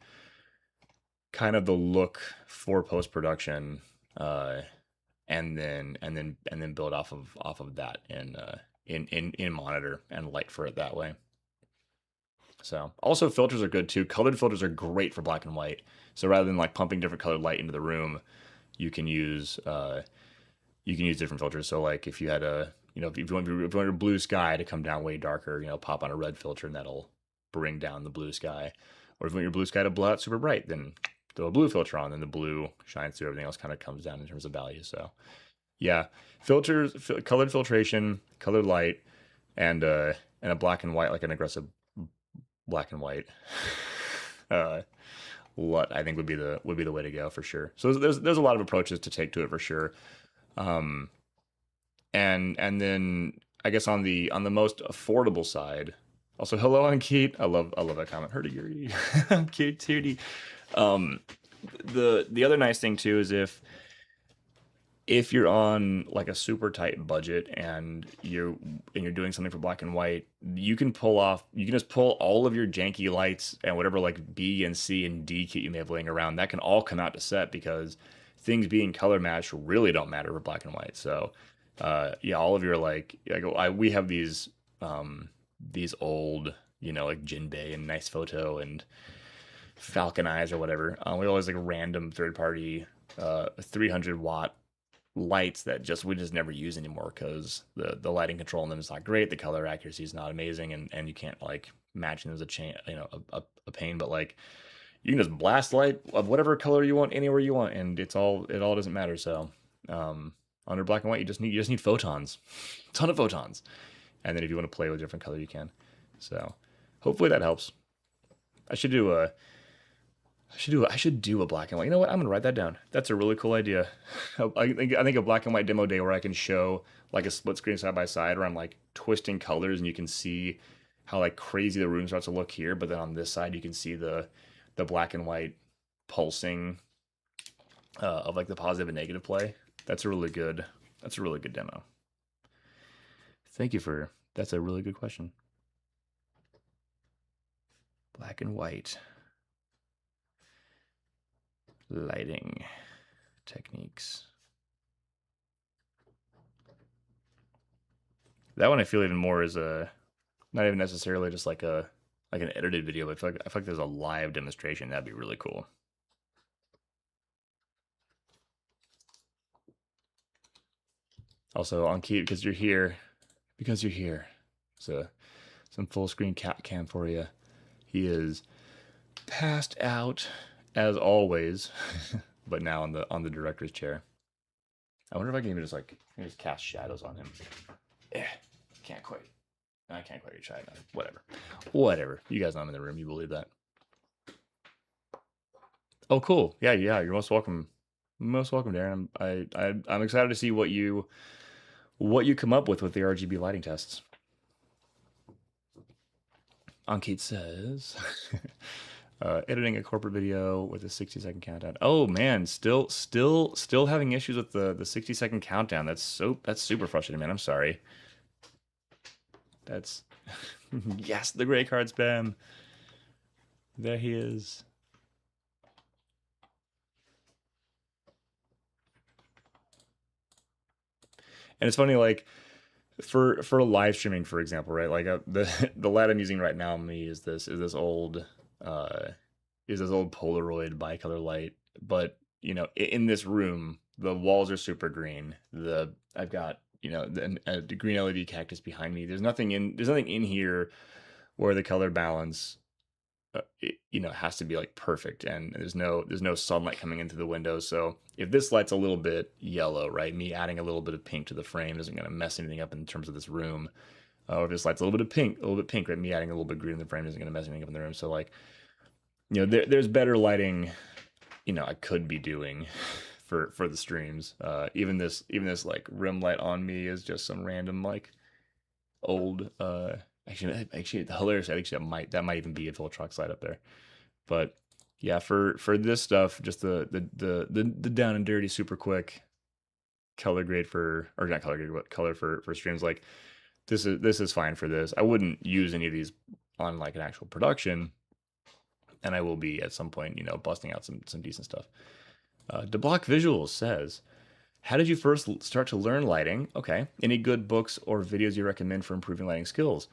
kind of the look for post production, and then build off of that in monitor and light for it that way. So also filters are good too. Colored filters are great for black and white. So rather than like pumping different colored light into the room, you can use different filters. So like if you had if you want a blue sky to come down way darker, pop on a red filter and that'll bring down the blue sky. Or if you want your blue sky to blow out super bright, then throw a blue filter on, then the blue shines through, everything else kind of comes down in terms of value. So yeah, filters, colored filtration, colored light, and a black and white, like an aggressive black and white. uh, what I think would be the way to go for sure. So there's a lot of approaches to take to it for sure. Um, and then I guess on the most affordable side, also hello on Keat. I love that comment. Hurdy gurdy, cute tootie. The other nice thing too is if you're on like a super tight budget and you're doing something for black and white, you can just pull all of your janky lights and whatever like B and C and D kit you may have laying around, that can all come out to set because things being color matched really don't matter for black and white. So yeah, all of your we have these old, like Jinbei and Nice Photo and Falcon Eyes or whatever. We always like random third party 300-watt lights that we just never use anymore because the lighting control on them is not great, the color accuracy is not amazing, and you can't like matching them as a chain, a pain. But like you can just blast light of whatever color you want anywhere you want, and it all doesn't matter. So under black and white, you just need photons, a ton of photons, and then if you want to play with different color, you can. So hopefully that helps. I should do a black and white. You know what? I'm gonna write that down. That's a really cool idea. I think a black and white demo day where I can show like a split screen side by side where I'm like twisting colors and you can see how like crazy the room starts to look here, but then on this side you can see the black and white pulsing of like the positive and negative play. That's a really good demo. Thank you for that's a really good question. Black and white lighting techniques. That one I feel even more is not even necessarily just like an edited video, but I feel like there's a live demonstration. That'd be really cool. Also on Keat, because you're here. So some full screen cat cam for you. He is passed out as always, but now on the director's chair. I wonder if I can even just cast shadows on him. Can't quite. I can't quite reach that. Whatever. You guys know I'm in the room. You believe that? Oh, cool. Yeah. You're most welcome. Darren. I'm excited to see what you come up with the RGB lighting tests. Ankit says, editing a corporate video with a 60-second countdown. Oh man, still having issues with the 60-second countdown. That's super frustrating, man. I'm sorry. That's yes, the gray card spam. There he is. And it's funny, like for live streaming, for example, right? Like the light I'm using right now on me is this old Polaroid bicolor light. But in this room, the walls are super green. I've got the green LED cactus behind me. There's nothing in here where the color balance has to be like perfect, and there's no sunlight coming into the window. So if this light's a little bit yellow, right, me adding a little bit of pink to the frame isn't going to mess anything up in terms of this room. Or if this light's a little bit pink, right, me adding a little bit of green in the frame isn't going to mess anything up in the room. So like there's better lighting I could be doing for the streams. Even this like rim light on me is just some random like old actually hilarious. I think that might even be a Voltrox light up there. But yeah, for this stuff, just the down and dirty, super quick color grade not color grade, but color for streams. Like this is fine for this. I wouldn't use any of these on like an actual production, and I will be at some point, busting out some decent stuff. DeBlock Visuals says, how did you first start to learn lighting? Okay. Any good books or videos you recommend for improving lighting skills?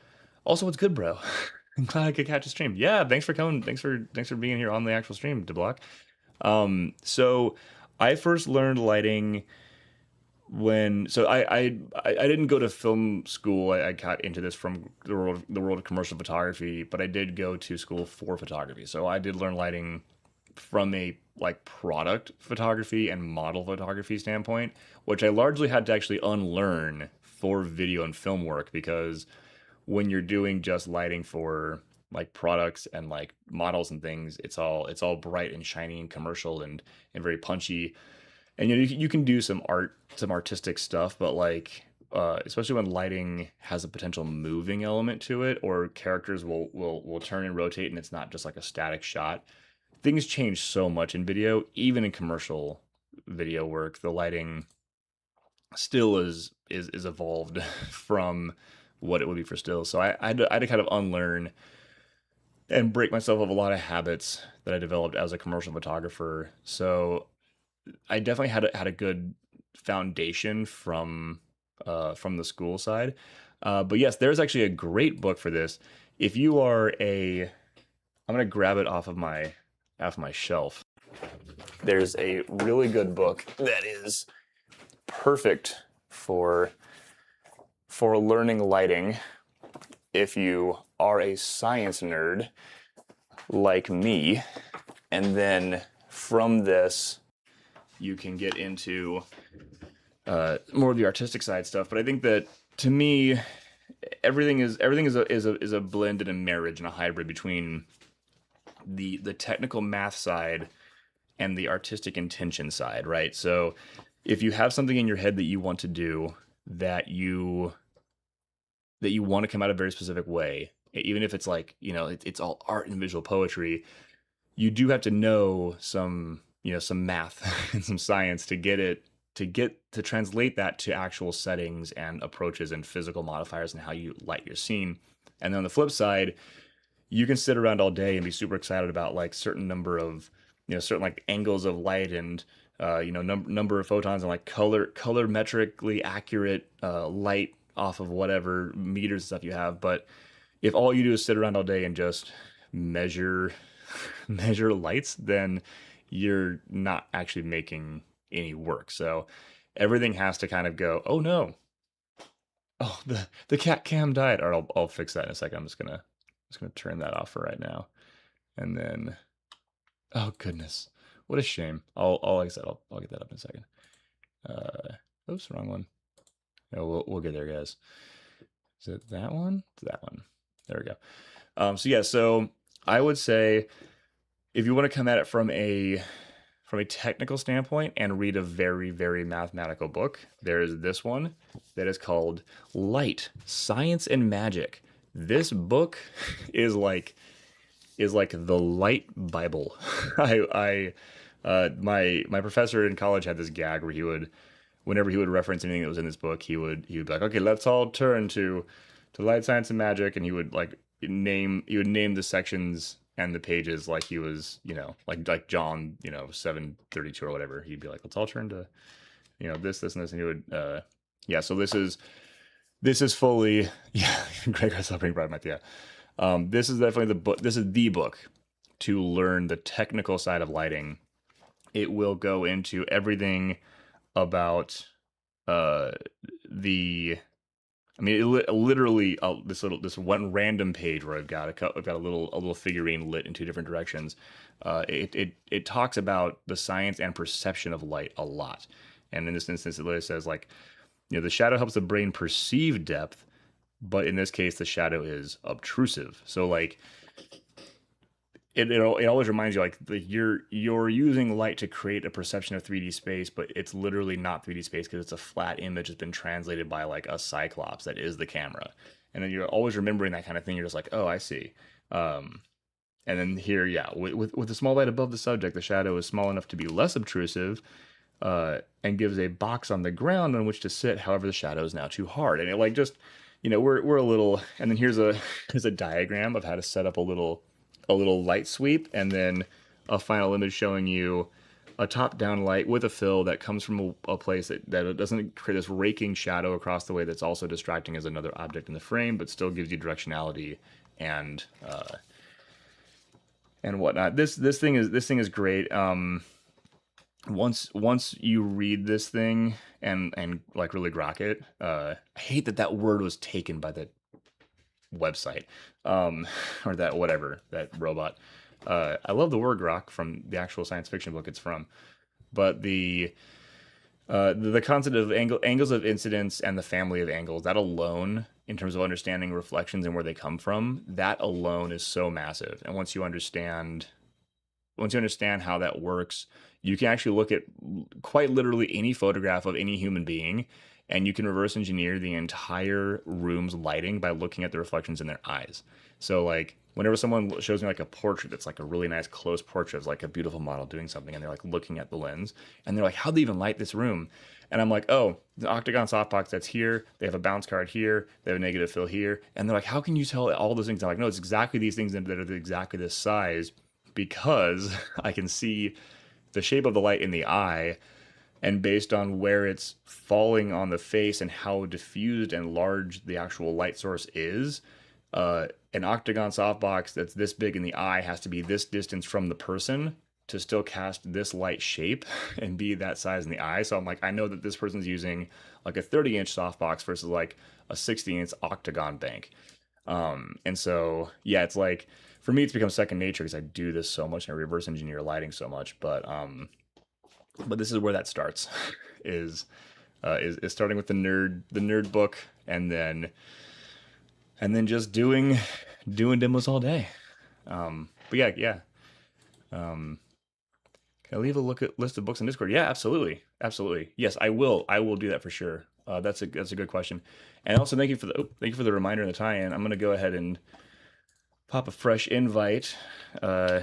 Also, what's good, bro? I'm glad I could catch a stream. Yeah, thanks for coming. Thanks for being here on the actual stream, DeBlock. So I first learned lighting I didn't go to film school. I got into this from the world of commercial photography, but I did go to school for photography. So I did learn lighting from a like product photography and model photography standpoint, which I largely had to actually unlearn for video and film work because when you're doing just lighting for like products and like models and things, it's all bright and shiny and commercial and very punchy. And you can do some artistic stuff, but like especially when lighting has a potential moving element to it, or characters will turn and rotate, and it's not just like a static shot. Things change so much in video, even in commercial video work. The lighting still is evolved from what it would be for still. So I had to kind of unlearn and break myself of a lot of habits that I developed as a commercial photographer. So I definitely had a good foundation from the school side. But yes, there's actually a great book for this. If you are a, I'm gonna grab it off my shelf. There's a really good book that is perfect for learning lighting if you are a science nerd like me, and then from this you can get into more of the artistic side stuff. But I think that to me, everything is a blend and a marriage and a hybrid between the technical math side and the artistic intention side, right? So if you have something in your head that you want to do that you want to come out a very specific way, even if it's like, it's all art and visual poetry, you do have to know some math and some science to get to translate that to actual settings and approaches and physical modifiers and how you light your scene. And then on the flip side, you can sit around all day and be super excited about like certain number of certain like angles of light and number of photons and like colorimetrically accurate light off of whatever meters and stuff you have. But if all you do is sit around all day and just measure measure lights, then you're not actually making any work. So everything has to kind of go, oh no, oh the cat cam died. Or I'll fix that in a second. I'm just gonna turn that off for right now. And then, oh goodness, what a shame. I'll like I said, I'll get that up in a second. Oops, wrong one. No, we'll get there, guys. Is it that one? It's that one. There we go. So yeah, so I would say if you want to come at it from a technical standpoint and read a very, very mathematical book, there is this one that is called Light, Science and Magic. This book is like the light Bible. My professor in college had this gag where whenever he would reference anything that was in this book, he would be like, okay, let's all turn to Light, Science and Magic, and he would name the sections and the pages like he was, like John, 7:32 or whatever. He'd be like, let's all turn to, this and this, and he would, yeah. So this is fully, yeah. Greg, I saw bring Brad Mike, yeah. This is definitely the book. This is the book to learn the technical side of lighting. It will go into everything about the. I mean, literally this one random page where I've got a little figurine lit in two different directions. It talks about the science and perception of light a lot, and in this instance, it literally says like, the shadow helps the brain perceive depth, but in this case, the shadow is obtrusive. So like, it always reminds you like you're using light to create a perception of 3D space, but it's literally not 3D space because it's a flat image that's been translated by like a cyclops that is the camera. And then you're always remembering that kind of thing. You're just like, oh, I see. And then here, yeah, with the small light above the subject, the shadow is small enough to be less obtrusive, and gives a box on the ground on which to sit. However, the shadow is now too hard, and it like just, we're a little. And then here's a diagram of how to set up a little light sweep, and then a final image showing you a top-down light with a fill that comes from a place that it doesn't create this raking shadow across the way that's also distracting as another object in the frame, but still gives you directionality and whatnot. This thing is great. once you read this thing and like really grok it, I hate that that word was taken by the website, um, or that whatever that robot. I love the word grok from the actual science fiction book it's from, but the concept of angles of incidence and the family of angles, that alone, in terms of understanding reflections and where they come from, that alone is so massive. And once you understand how that works, you can actually look at quite literally any photograph of any human being, and you can reverse engineer the entire room's lighting by looking at the reflections in their eyes. So, like, whenever someone shows me like a portrait that's like a really nice close portrait of like a beautiful model doing something, and they're like looking at the lens, and they're like, "How'd they even light this room?" And I'm like, "Oh, the octagon softbox that's here. They have a bounce card here. They have a negative fill here." And they're like, "How can you tell all those things?" I'm like, "No, it's exactly these things that are exactly this size because I can see the shape of the light in the eye, and based on where it's falling on the face and how diffused and large the actual light source is, an octagon softbox that's this big in the eye has to be this distance from the person to still cast this light shape and be that size in the eye. So I'm like, I know that this person's using like a 30-inch softbox versus like a 60-inch octagon bank. And so, yeah, it's like for me, it's become second nature because I do this so much and I reverse engineer lighting so much. But this is where that starts, is is starting with the nerd book, and then just doing demos all day. But yeah, yeah. Um, can I leave a list of books on Discord? Yeah, absolutely, absolutely. Yes, I will. I will do that for sure. That's a good question, and also thank you for the reminder and the tie-in. I'm gonna go ahead and pop a fresh invite, uh,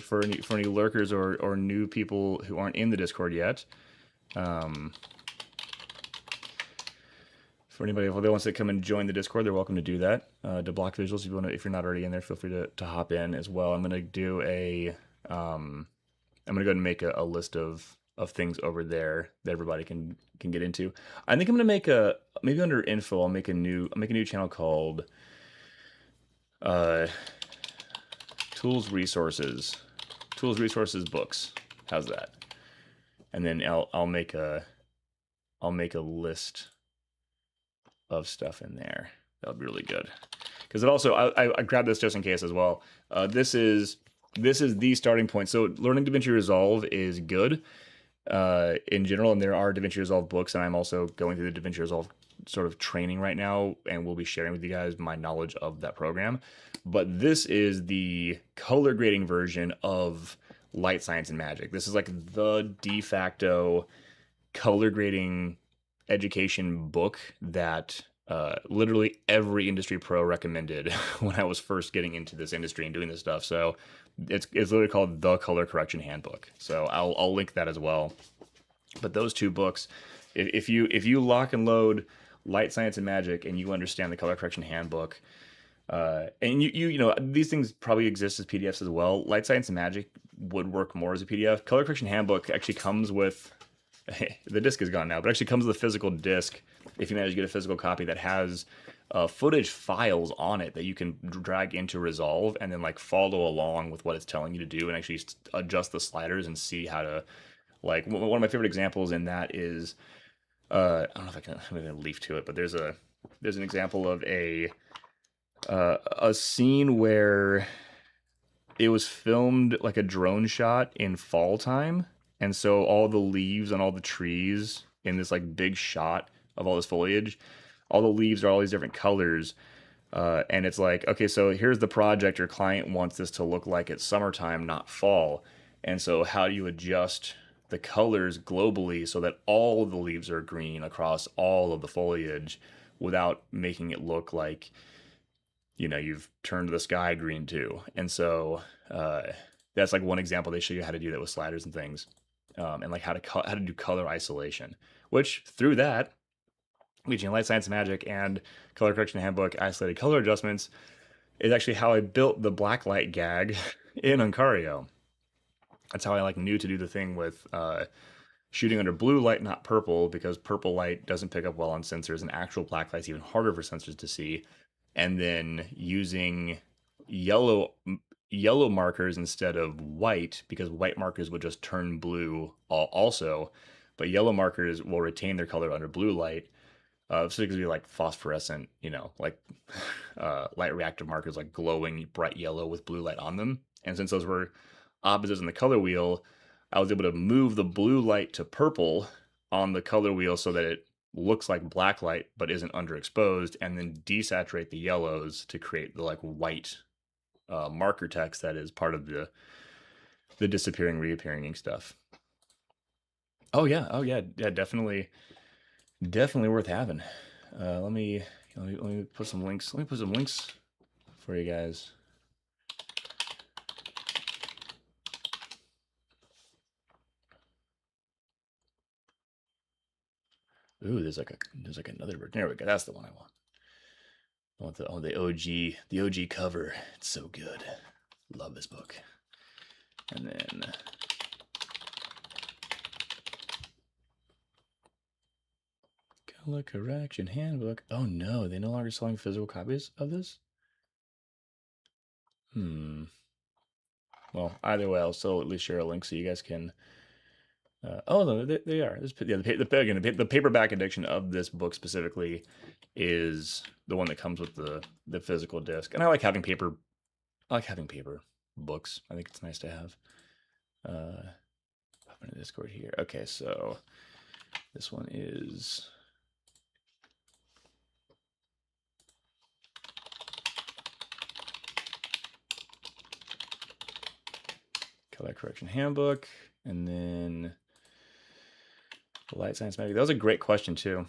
for any lurkers or new people who aren't in the Discord yet. Um, for anybody who wants to come and join the Discord, they're welcome to do that. To block visuals, if you're not already in there, feel free to hop in as well. I'm gonna do I'm gonna go ahead and make a list of things over there that everybody can get into. I think I'm gonna make a maybe under info. I'll make a new channel called uh, tools resources books. How's that? And then I'll make a list of stuff in there. That'll be really good. Because it also I grabbed this just in case as well. This is the starting point. So learning DaVinci Resolve is good in general, and there are DaVinci Resolve books, and I'm also going through the DaVinci Resolve sort of training right now, and we'll be sharing with you guys my knowledge of that program. But this is the color grading version of Light Science and Magic. This is like the de facto color grading education book that literally every industry pro recommended when I was first getting into this industry and doing this stuff. So it's literally called the Color Correction Handbook. So I'll link that as well. But those two books, if you lock and load Light Science and Magic and you understand the Color Correction Handbook, and these things probably exist as PDFs as well. Light Science and Magic would work more as a PDF. Color Correction Handbook actually comes with the disc is gone now, but actually comes with a physical disc if you manage to get a physical copy that has footage files on it that you can drag into Resolve and then like follow along with what it's telling you to do and actually adjust the sliders and see how to like one of my favorite examples in that is I don't know if I'm gonna leaf to it, but there's an example of a scene where it was filmed like a drone shot in fall time, and so all the leaves on all the trees in this like big shot of all this foliage, all the leaves are all these different colors, and it's like, okay, so here's the project. Your client wants this to look like it's summertime, not fall, and so how do you adjust the colors globally so that all of the leaves are green across all of the foliage without making it look like you've turned the sky green too. And so that's like one example. They show you how to do that with sliders and things, and like how to do color isolation. Which through that, between Light Science Magic and Color Correction Handbook, isolated color adjustments is actually how I built the blacklight gag in Ontario. That's how I like knew to do the thing with shooting under blue light, not purple, because purple light doesn't pick up well on sensors, and actual black light's even harder for sensors to see. And then using yellow yellow markers instead of white, because white markers would just turn blue also, but yellow markers will retain their color under blue light. So it could be like phosphorescent, like light reactive markers, like glowing bright yellow with blue light on them. And since those were opposites in the color wheel, I was able to move the blue light to purple on the color wheel so that it looks like black light but isn't underexposed, and then desaturate the yellows to create the like white marker text that is part of the disappearing, reappearing ink stuff. Oh yeah, definitely worth having. Let me put some links. Let me put some links for you guys. Ooh, there's like another version. There we go. That's the one I want. I want the OG cover. It's so good. Love this book. And then color correction handbook. Oh no, they no longer selling physical copies of this? Well, either way, I'll still at least share a link so you guys can. Oh no, they are. The paperback edition of this book specifically is the one that comes with the physical disc, and I like having paper. I like having paper books. I think it's nice to have. Pop into Discord here. Okay, so this one is. Color correction handbook, and then the light science magic. That was a great question too.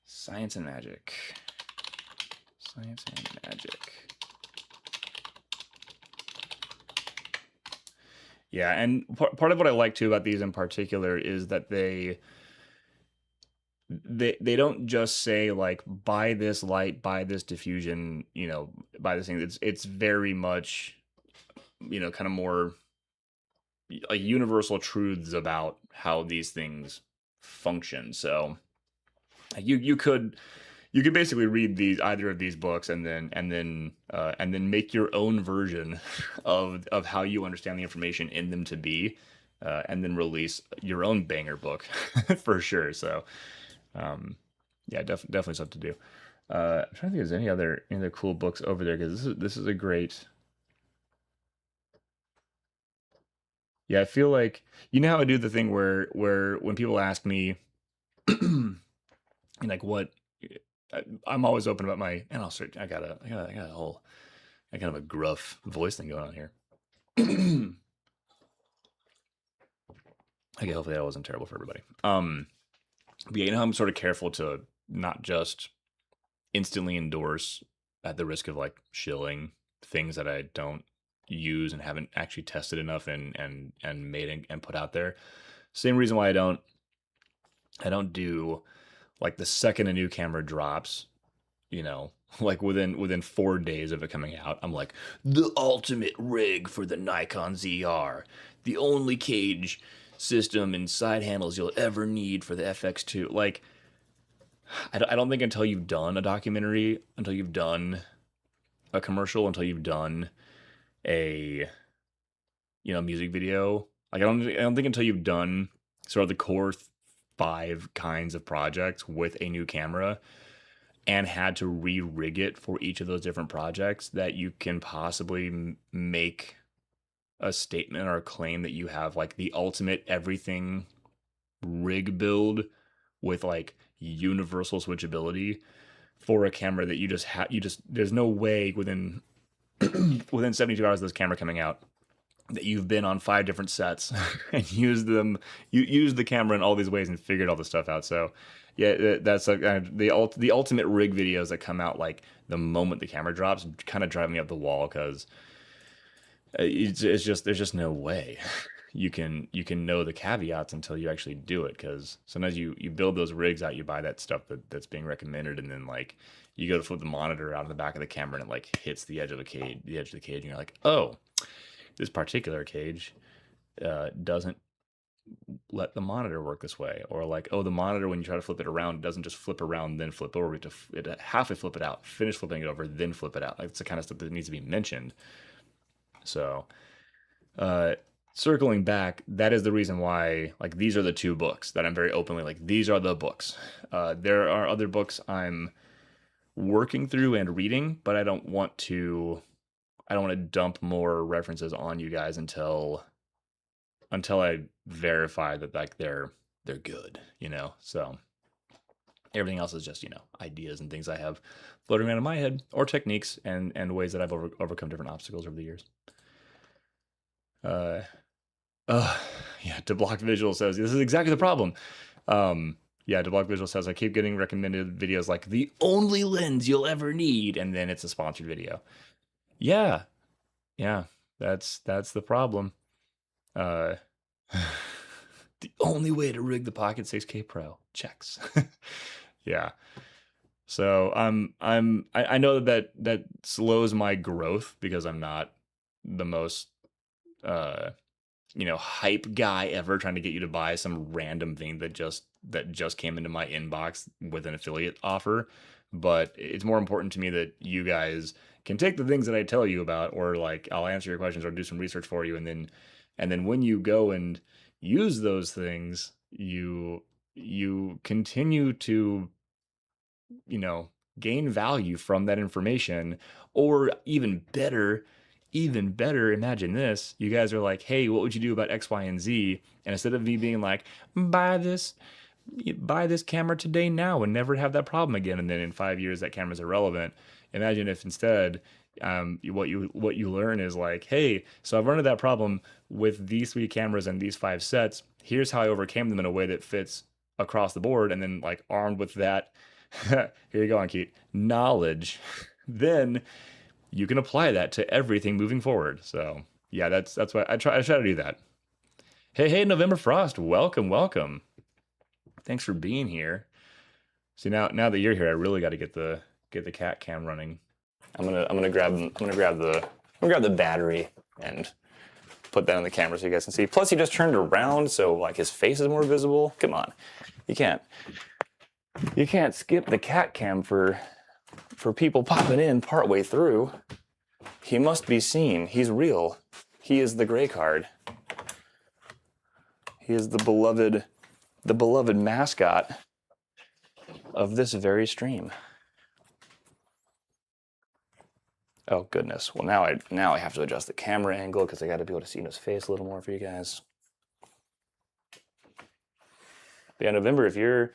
Science and magic. Science and magic. Yeah, and part of what I like too about these in particular is that they don't just say like buy this light, buy this diffusion, buy this thing. It's very much kind of more like universal truths about how these things function. So you could basically read either of these books and then make your own version of how you understand the information in them to be, and then release your own banger book for sure. So yeah, definitely something to do. I'm trying to think if there's any other cool books over there, because this is a great. Yeah, I feel like how I do the thing where when people ask me like what I'm always open about my, and I'll search. I got a whole, I kind of a gruff voice thing going on here. Okay, hopefully that wasn't terrible for everybody. But yeah, I'm sort of careful to not just instantly endorse at the risk of like shilling things that I don't use and haven't actually tested enough and made and put out there. Same reason why I don't do like the second a new camera drops, like within 4 days of it coming out, I'm like, the ultimate rig for the Nikon ZR, the only cage system and side handles you'll ever need for the FX2. Like, I don't think until you've done a documentary, until you've done a commercial, until you've done a music video, like I don't think until you've done sort of the core 5 kinds of projects with a new camera and had to re-rig it for each of those different projects that you can possibly make a statement or a claim that you have like the ultimate everything rig build with like universal switchability for a camera that you just there's no way within 72 hours of this camera coming out that you've been on 5 different sets and used them. You used the camera in all these ways and figured all this stuff out. So yeah, that's like the ultimate rig videos that come out like the moment the camera drops kind of drive me up the wall, because it's just there's just no way you can know the caveats until you actually do it, because sometimes you build those rigs out, you buy that stuff that's being recommended, and then like you go to flip the monitor out of the back of the camera and it like hits the edge of the cage, and you're like, oh, this particular cage doesn't let the monitor work this way, or like, oh, the monitor, when you try to flip it around, it doesn't just flip around then flip over. It halfway flip it out, finish flipping it over, then flip it out. Like, it's the kind of stuff that needs to be mentioned. So uh circling back, that is the reason why, like, these are the two books that I'm very openly like, these are the books. There are other books I'm working through and reading, but I don't want to dump more references on you guys until I verify that, like, they're good, you know. So everything else is just, you know, ideas and things I have floating around in my head, or techniques and ways that I've overcome different obstacles over the years. Uh, yeah, To Block Visual says this is exactly the problem. Yeah, To Block Visual says I keep getting recommended videos like the only lens you'll ever need, and then it's a sponsored video. Yeah, yeah, that's the problem. Uh, the only way to rig the Pocket 6K Pro checks. Yeah. So I know that slows my growth because I'm not the most uh you know, hype guy ever trying to get you to buy some random thing that just came into my inbox with an affiliate offer. But it's more important to me that you guys can take the things that I tell you about, or like, I'll answer your questions or do some research for you, and then when you go and use those things, you continue to, you know, gain value from that information. Or even better, imagine this: you guys are like, hey, what would you do about X, Y, and Z? And instead of me being like, buy this camera today now and never have that problem again, and then in 5 years that camera's irrelevant, imagine if instead, what you learn is like, hey, so I've run into that problem with these 3 cameras and these 5 sets. Here's how I overcame them in a way that fits across the board. And then, like, armed with that, here you go, Ankit, knowledge, then you can apply that to everything moving forward. So yeah, that's why I try to do that. Hey, November Frost, welcome. Thanks for being here. See, now that you're here, I really got to get the cat cam running. I'm gonna grab the battery and put that on the camera so you guys can see. Plus, he just turned around, so like his face is more visible. Come on, you can't skip the cat cam for people popping in partway through. He must be seen. He's real. He is the gray card. He is the beloved mascot of this very stream. Oh goodness. Well, now I have to adjust the camera angle because I got to be able to see his face a little more for you guys. But yeah, November, if you're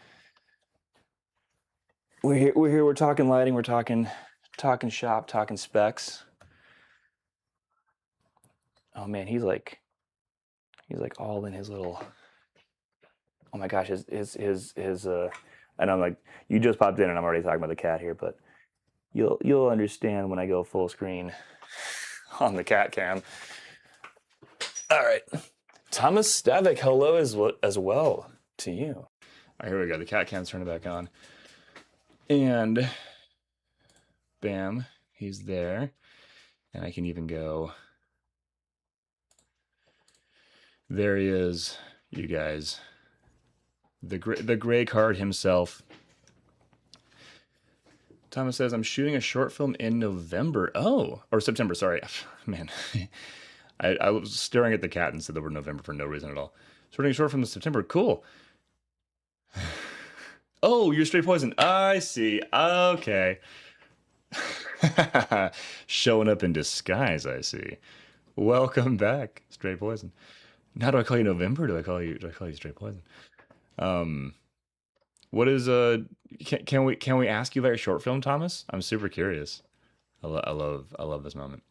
we're here, we're talking lighting, we're talking shop, talking specs. Oh man, he's like all in his little. Oh my gosh, his and I'm like, you just popped in and I'm already talking about the cat here, but you'll understand when I go full screen on the cat cam. All right, Thomas Stavik, hello as well to you. All right, here we go. The cat cam's turning back on, and bam, he's there, and I can even go. There he is, you guys. The gray card himself. Thomas says, I'm shooting a short film in November. Oh, or September, sorry. Man, I was staring at the cat and said the word November for no reason at all. Shooting a short film in September, cool. Oh, you're Straight Poison. I see, okay. Showing up in disguise, I see. Welcome back, Straight Poison. Now, do I call you November? Do I call you Straight Poison? What is can we ask you about your short film, Thomas? I'm super curious. I love this moment.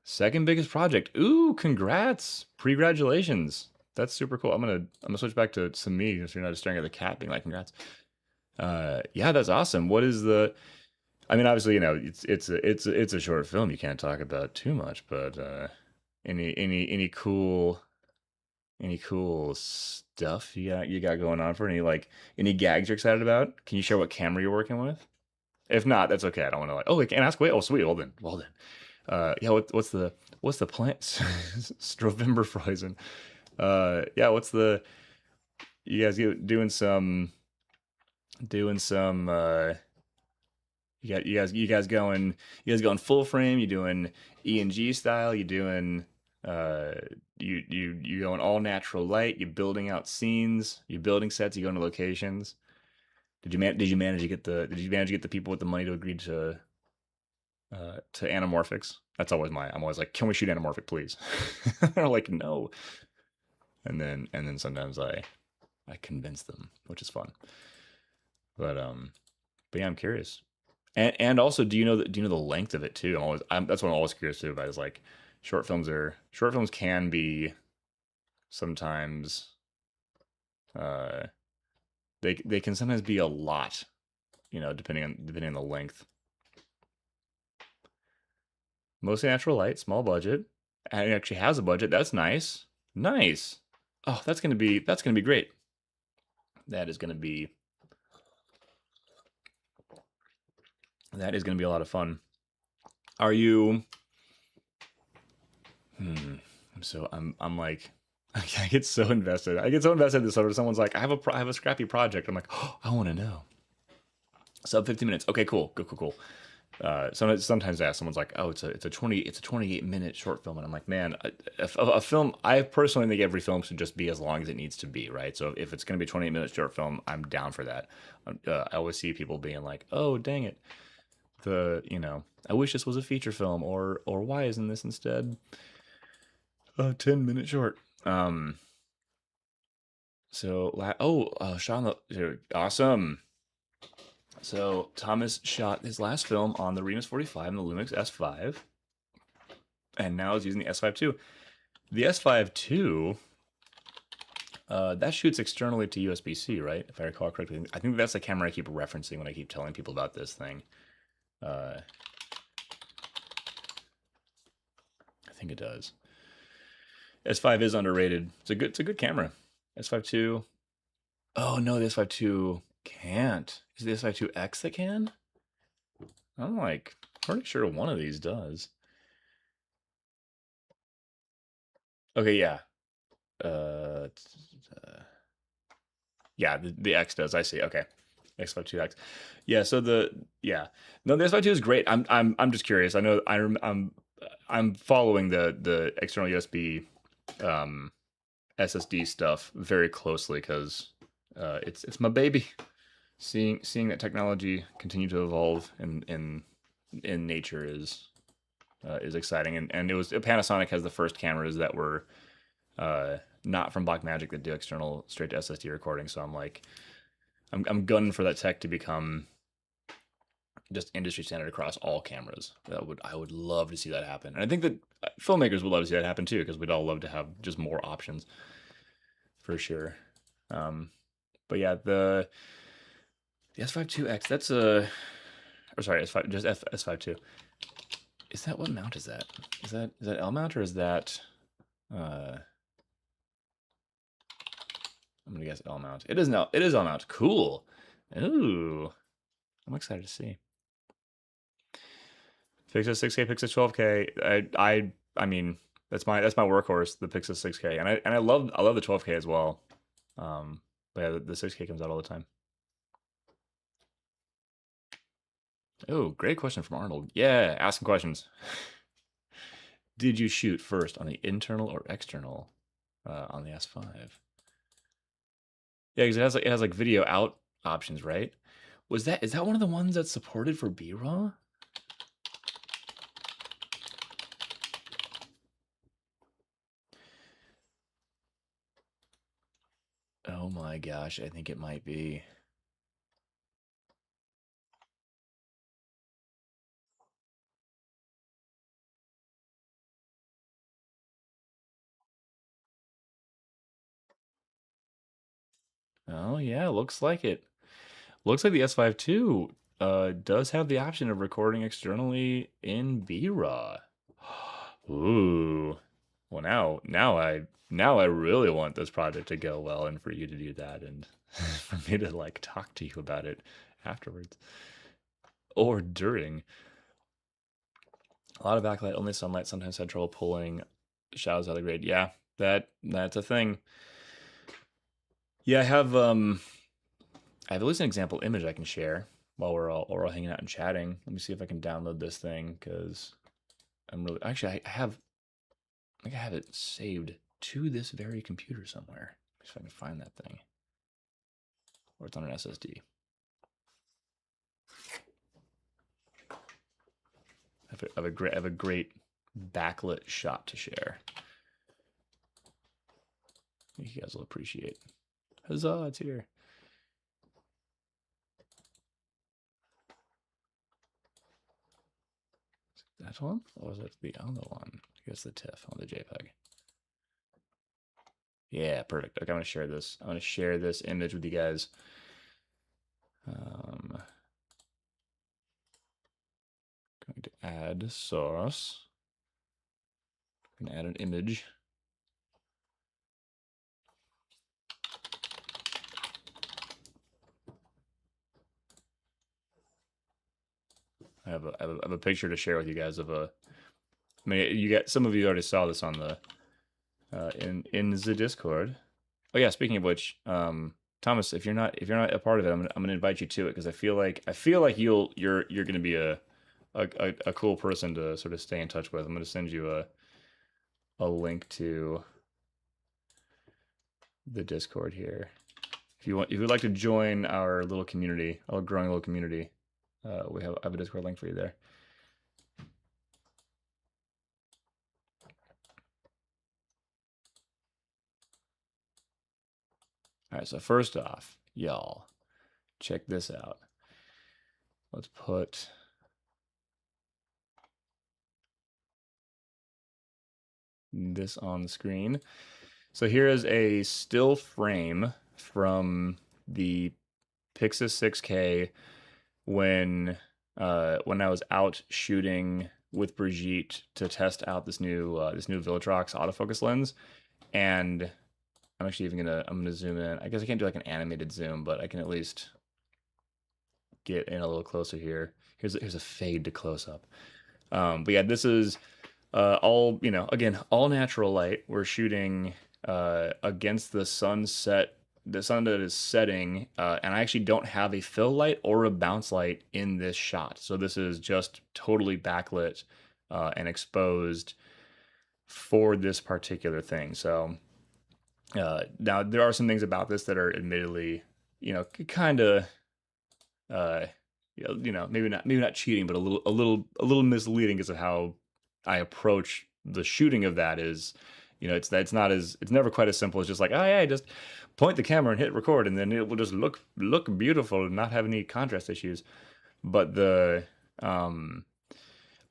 Second biggest project. Ooh, congrats. Congratulations. That's super cool. I'm gonna switch back to me so you're not just staring at the cat being like, congrats. Yeah, that's awesome. What is the I mean, obviously, you know, it's a short film. You can't talk about too much, but any cool stuff you got going on for any gags you're excited about? Can you share what camera you're working with? If not, that's okay. I don't want to like, oh, we can't ask. Wait, oh, sweet. Well then. Yeah. What's the plan? Strovember Frozen. Yeah, what's the you guys doing some you guys going full frame, you doing E&G style, you doing uh you going all natural light, you building out scenes, you building sets, you going to locations. Did you manage to get the people with the money to agree to anamorphics? That's always I'm always like, can we shoot anamorphic, please? They're like, no. And then sometimes I convince them, which is fun. But but yeah, I'm curious. And also, do you know the length of it too? That's what I'm always curious too about is like short films can be sometimes uh they can sometimes be a lot, depending on the length. Mostly natural light, small budget. And it actually has a budget. That's nice. Nice. Oh, that's gonna be great. That is gonna be that is gonna be a lot of fun. Are you? Hmm. I'm like, I get so invested. I get so invested in this. Sort of someone's like, I have a scrappy project. I'm like, oh, I want to know. Sub 15 minutes. Okay, cool, cool. Sometimes I ask someone's like, oh, it's a 28-minute short film, and I'm like, man, a film. I personally think every film should just be as long as it needs to be, right? So if it's going to be a 28-minute short film, I'm down for that. I always see people being like, oh, dang it, I wish this was a feature film, or why isn't this instead a 10-minute short? Sean, awesome. So Thomas shot his last film on the Remus 45 and the Lumix S5, and now is using the S5 II. The S5 II, that shoots externally to USB-C, right? If I recall correctly, I think that's the camera I keep referencing when I keep telling people about this thing. I think it does. S5 is underrated. It's a good camera. S5 II. Oh no, the S5 II can't. Is the S5 IIX that can? I'm like pretty sure one of these does. Okay, yeah. Uh, yeah, the X does. I see. Okay, X52X. Yeah. Yeah. No, the S52 is great. I'm just curious. I know I'm following the external USB um, SSD stuff very closely because it's my baby. Seeing that technology continue to evolve in nature is exciting, and it was Panasonic has the first cameras that were not from Blackmagic that do external straight to SSD recording. So I'm gunning for that tech to become just industry standard across all cameras. I would love to see that happen, and I think that filmmakers would love to see that happen too, because we'd all love to have just more options for sure. Um, but yeah, the S5 IIX, that's a or sorry S5 just S5 II. Is that what mount is that? Is that L mount or is that? Uh, I'm gonna guess L mount. It is now. It is L mount. Cool. Ooh, I'm excited to see. Pixel 6K, Pixel 12K. I mean that's my workhorse, the Pixel 6K, and I love the 12K as well. But yeah, the 6K comes out all the time. Oh, great question from Arnold. Yeah, ask some questions. Did you shoot first on the internal or external on the S5? Yeah, because it has like video out options, right? Is that one of the ones that's supported for B-RAW? Oh my gosh, I think it might be. Oh yeah, looks like it. Looks like the S5 II does have the option of recording externally in B-RAW. Ooh. Well, now I really want this project to go well and for you to do that and for me to like talk to you about it afterwards or during. A lot of backlight, only sunlight. Sometimes had trouble pulling shadows out of the grade. Yeah, That's a thing. Yeah, I have at least an example image I can share while we're all hanging out and chatting. Let me see if I can download this thing because I'm really actually I think I have it saved to this very computer somewhere. See if I can find that thing, or it's on an SSD. I have a great backlit shot to share. You guys will appreciate. Huzzah! It's here. That one? Or was it the other one? I guess the TIFF on the JPEG. Yeah, perfect. Okay, I'm gonna share this. I'm gonna share this image with you guys. Going to add source. I'm gonna add an image. I have a picture to share with you guys of a. I mean, you got some of you already saw this on the in the Discord. Oh yeah, speaking of which, Thomas, if you're not a part of it, I'm gonna invite you to it because I feel like you're gonna be a cool person to sort of stay in touch with. I'm gonna send you a link to the Discord here. If you would like to join our little community, our growing little community, I have a Discord link for you there. All right, so first off, y'all, check this out. Let's put this on the screen. So here is a still frame from the Pixis 6K when I was out shooting with Brigitte to test out this new Viltrox autofocus lens, and I'm actually even I'm gonna zoom in. I guess I can't do like an animated zoom, but I can at least get in a little closer here. Here's a fade to close up. But yeah, this is all, again, all natural light. We're shooting against the sunset, the sun that is setting, and I actually don't have a fill light or a bounce light in this shot. So this is just totally backlit and exposed for this particular thing. So now there are some things about this that are admittedly, kind of, maybe not cheating, but a little misleading because of how I approach the shooting of that. Is, it's never quite as simple as just like, oh yeah, just point the camera and hit record, and then it will just look beautiful and not have any contrast issues. But oh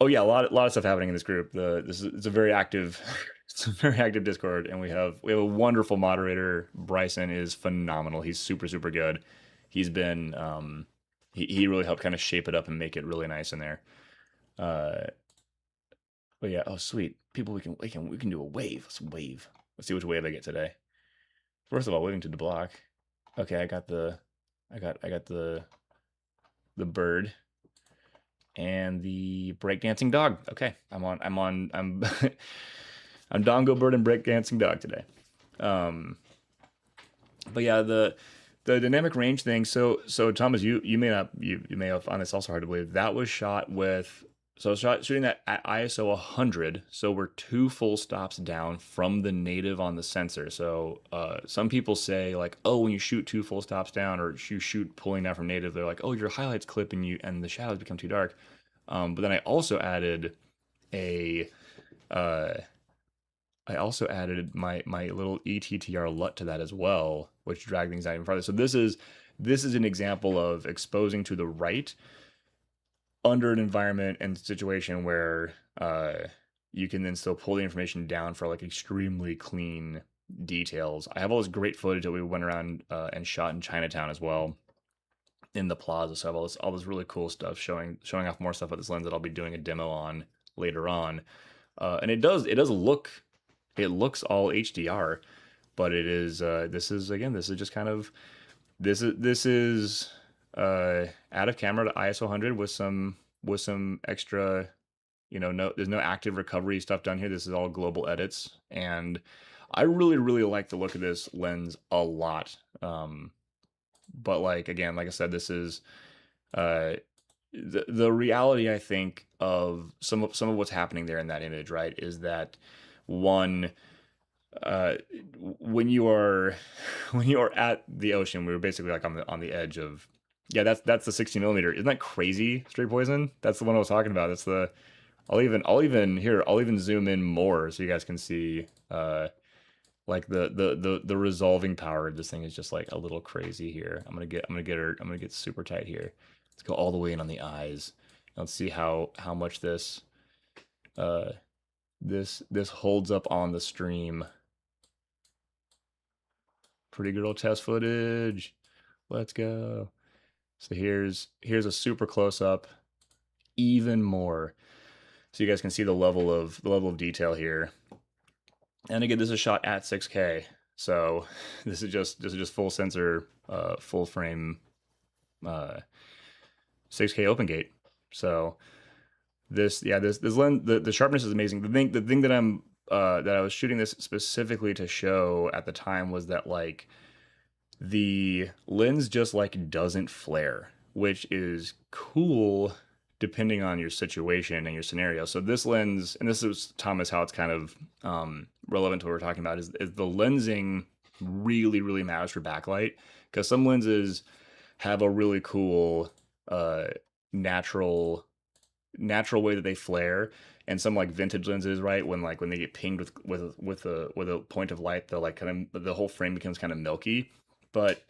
yeah, a lot of stuff happening in this group. It's a very active it's a very active Discord, and we have a wonderful moderator. Bryson is phenomenal. He's super good. He's been he really helped kind of shape it up and make it really nice in there. But yeah, oh sweet. People, we can do a wave. Let's wave. Let's see which wave I get today. First of all, waving to the block. Okay, I got the bird and the breakdancing dog. Okay, I'm I'm Dongo Bird and breakdancing dog today. But yeah, the dynamic range thing. So Thomas, you may have found this also hard to believe. That was shot with shooting that at ISO 100. So we're 2 full stops down from the native on the sensor. So some people say like, oh, when you shoot 2 full stops down or you shoot pulling down from native, they're like, oh, your highlights clip and the shadows become too dark. But then I also added my little ETTR LUT to that as well, which dragged things out even farther. So this is an example of exposing to the right under an environment and situation where you can then still pull the information down for like extremely clean details. I have all this great footage that we went around and shot in Chinatown as well, in the plaza. So I have all this really cool stuff showing off more stuff with this lens that I'll be doing a demo on later on. And it looks all HDR, but it is this is just kind of this is out of camera to ISO 100 with some extra, no, there's no active recovery stuff done here. This is all global edits, and I really like the look of this lens a lot. But like again, like I said, this is uh, the reality I think of some of what's happening there in that image, right? Is that one uh, when you are when you are at the ocean, we were basically like on the edge of yeah, that's the 60 millimeter. Isn't that crazy? Straight poison. That's the one I was talking about. That's the I'll even zoom in more so you guys can see like the resolving power of this thing is just like a little crazy here. I'm gonna get super tight here. Let's go all the way in on the eyes. Let's see how much uh this holds up on the stream. Pretty good old test footage. Let's go. So here's a super close up, even more. So you guys can see the level of detail here. And again, this is shot at 6K. So this is just full sensor, full frame, 6K open gate. So this lens, the sharpness is amazing. The thing that I was shooting this specifically to show at the time was that like the lens just like doesn't flare, which is cool depending on your situation and your scenario. So this lens, and this is Thomas, how it's kind of relevant to what we're talking about, is the lensing really matters for backlight because some lenses have a really cool uh, natural way that they flare, and some like vintage lenses, right? When they get pinged with a point of light, they'll like kind of the whole frame becomes kind of milky. But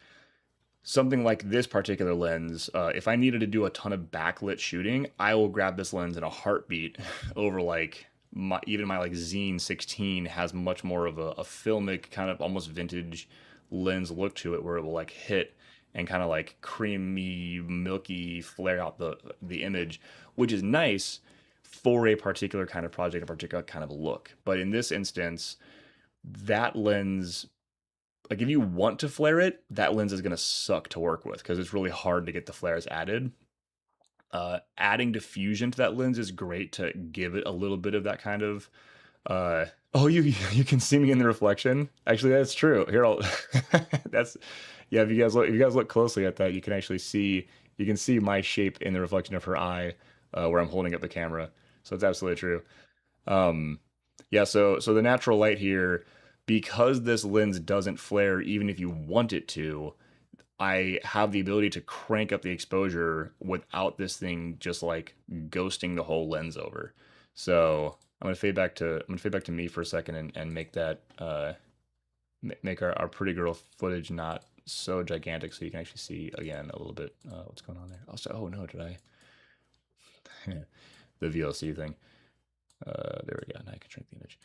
something like this particular lens, if I needed to do a ton of backlit shooting, I will grab this lens in a heartbeat over like even my like Zine 16 has much more of a filmic kind of almost vintage lens look to it where it will like hit and kind of like creamy, milky flare out the image, which is nice for a particular kind of project, a particular kind of look. But in this instance, that lens, like if you want to flare it, that lens is going to suck to work with because it's really hard to get the flares added. Adding diffusion to that lens is great to give it a little bit of that kind of oh, you can see me in the reflection. Actually, that's true. Here, I'll that's yeah. If you guys look closely at that, you can see my shape in the reflection of her eye where I'm holding up the camera. So it's absolutely true. Um, yeah. So the natural light here, because this lens doesn't flare, even if you want it to, I have the ability to crank up the exposure without this thing just like ghosting the whole lens over. So I'm gonna fade back to me for a second and make that make our pretty girl footage not so gigantic, so you can actually see again a little bit what's going on there. Also, oh no, did I the VLC thing? There we go. Now I can shrink the image.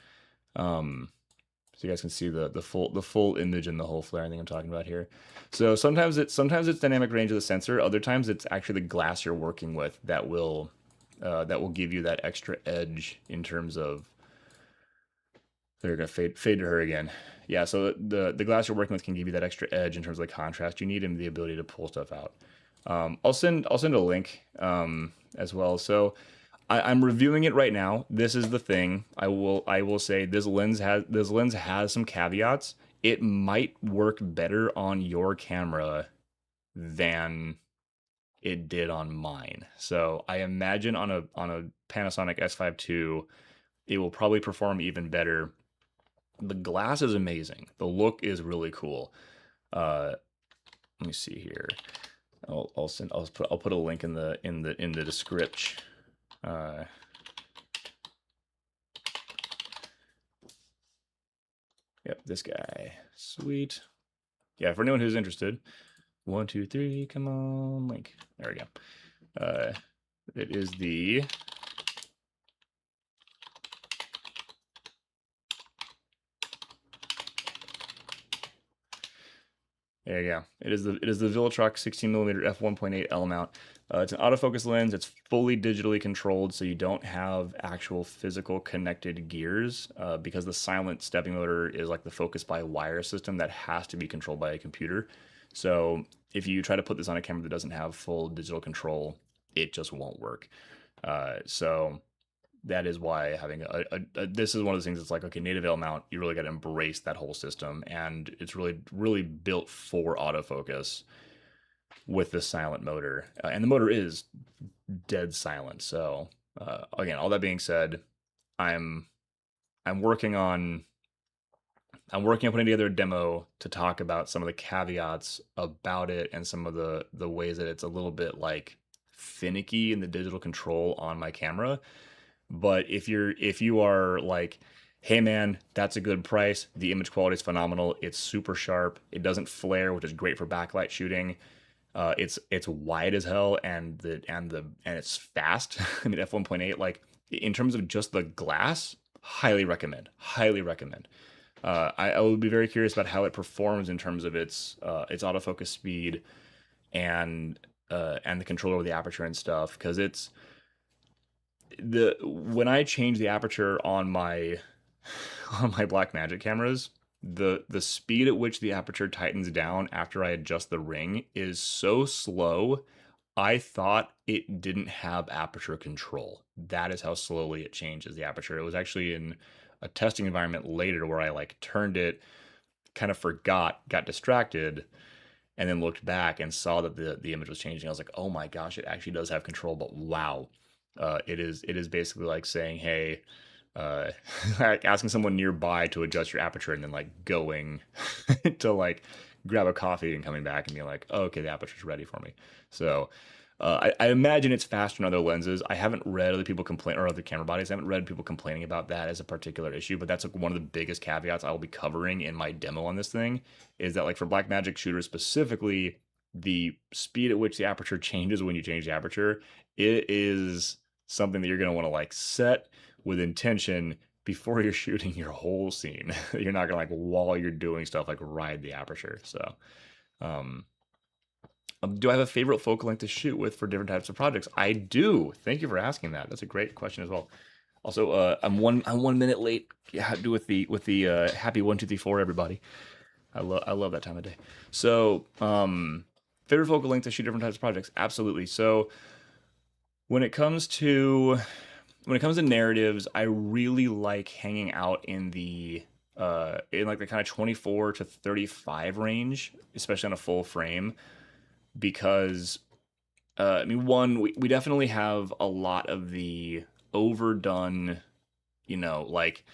So you guys can see the full image and the whole flaring thing I'm talking about here. So sometimes it's dynamic range of the sensor. Other times it's actually the glass you're working with that will give you that extra edge in terms of. They're gonna fade to her again. Yeah, so the glass you're working with can give you that extra edge in terms of the contrast you need and the ability to pull stuff out. I'll send a link as well. So I'm reviewing it right now. This is the thing. I will say this lens has some caveats. It might work better on your camera than it did on mine. So I imagine on a Panasonic S5 II, it will probably perform even better. The glass is amazing. The look is really cool. Let me see here. I'll put a link in the description. Yep, this guy. Sweet. Yeah, for anyone who's interested. 1, 2, 3, come on, link. There we go. It is the there you go. It is the Viltrox 16mm f1.8 L mount. It's an autofocus lens. It's fully digitally controlled, so you don't have actual physical connected gears because the silent stepping motor is like the focus by wire system that has to be controlled by a computer. So if you try to put this on a camera that doesn't have full digital control, it just won't work. So that is why having this is one of those things that's like, okay, native veil mount, you really got to embrace that whole system, and it's really built for autofocus with the silent motor, and the motor is dead silent. So again, all that being said, I'm I'm working on I'm working on putting together a demo to talk about some of the caveats about it and some of the ways that it's a little bit like finicky in the digital control on my camera. But if you are like, hey man, that's a good price. The image quality is phenomenal. It's super sharp. It doesn't flare, which is great for backlight shooting. It's wide as hell, and it's fast. I mean, f1.8, like in terms of just the glass, highly recommend. Highly recommend. I would be very curious about how it performs in terms of its autofocus speed and the control over the aperture and stuff, because it's the when I change the aperture on my on my Blackmagic cameras, the speed at which the aperture tightens down after I adjust the ring is so slow. I thought it didn't have aperture control. That is how slowly it changes the aperture. It was actually in a testing environment later where I like turned it, kind of forgot, got distracted, and then looked back and saw that the image was changing. I was like, oh my gosh, it actually does have control. But wow, it is basically like saying, hey, uh, like asking someone nearby to adjust your aperture and then like going to like grab a coffee and coming back and being like, oh, okay, the aperture's ready for me. So I imagine it's faster in other lenses. I haven't read other people complain, or other camera bodies. I haven't read people complaining about that as a particular issue, but that's like one of the biggest caveats I will be covering in my demo on this thing, is that like for Blackmagic shooters specifically, the speed at which the aperture changes when you change the aperture, it is something that you're going to want to like set with intention before you're shooting your whole scene. You're not gonna like while you're doing stuff like ride the aperture. So, um, do I have a favorite focal length to shoot with for different types of projects? I do. Thank you for asking that. That's a great question as well. Also, I'm 1 minute late. Yeah, do with the happy 1 2 3 4 everybody. I love that time of day. So, favorite focal length to shoot different types of projects? Absolutely. So when it comes to narratives, I really like hanging out in like the kind of 24 to 35 range, especially on a full frame, because I mean, one, we definitely have a lot of the overdone, like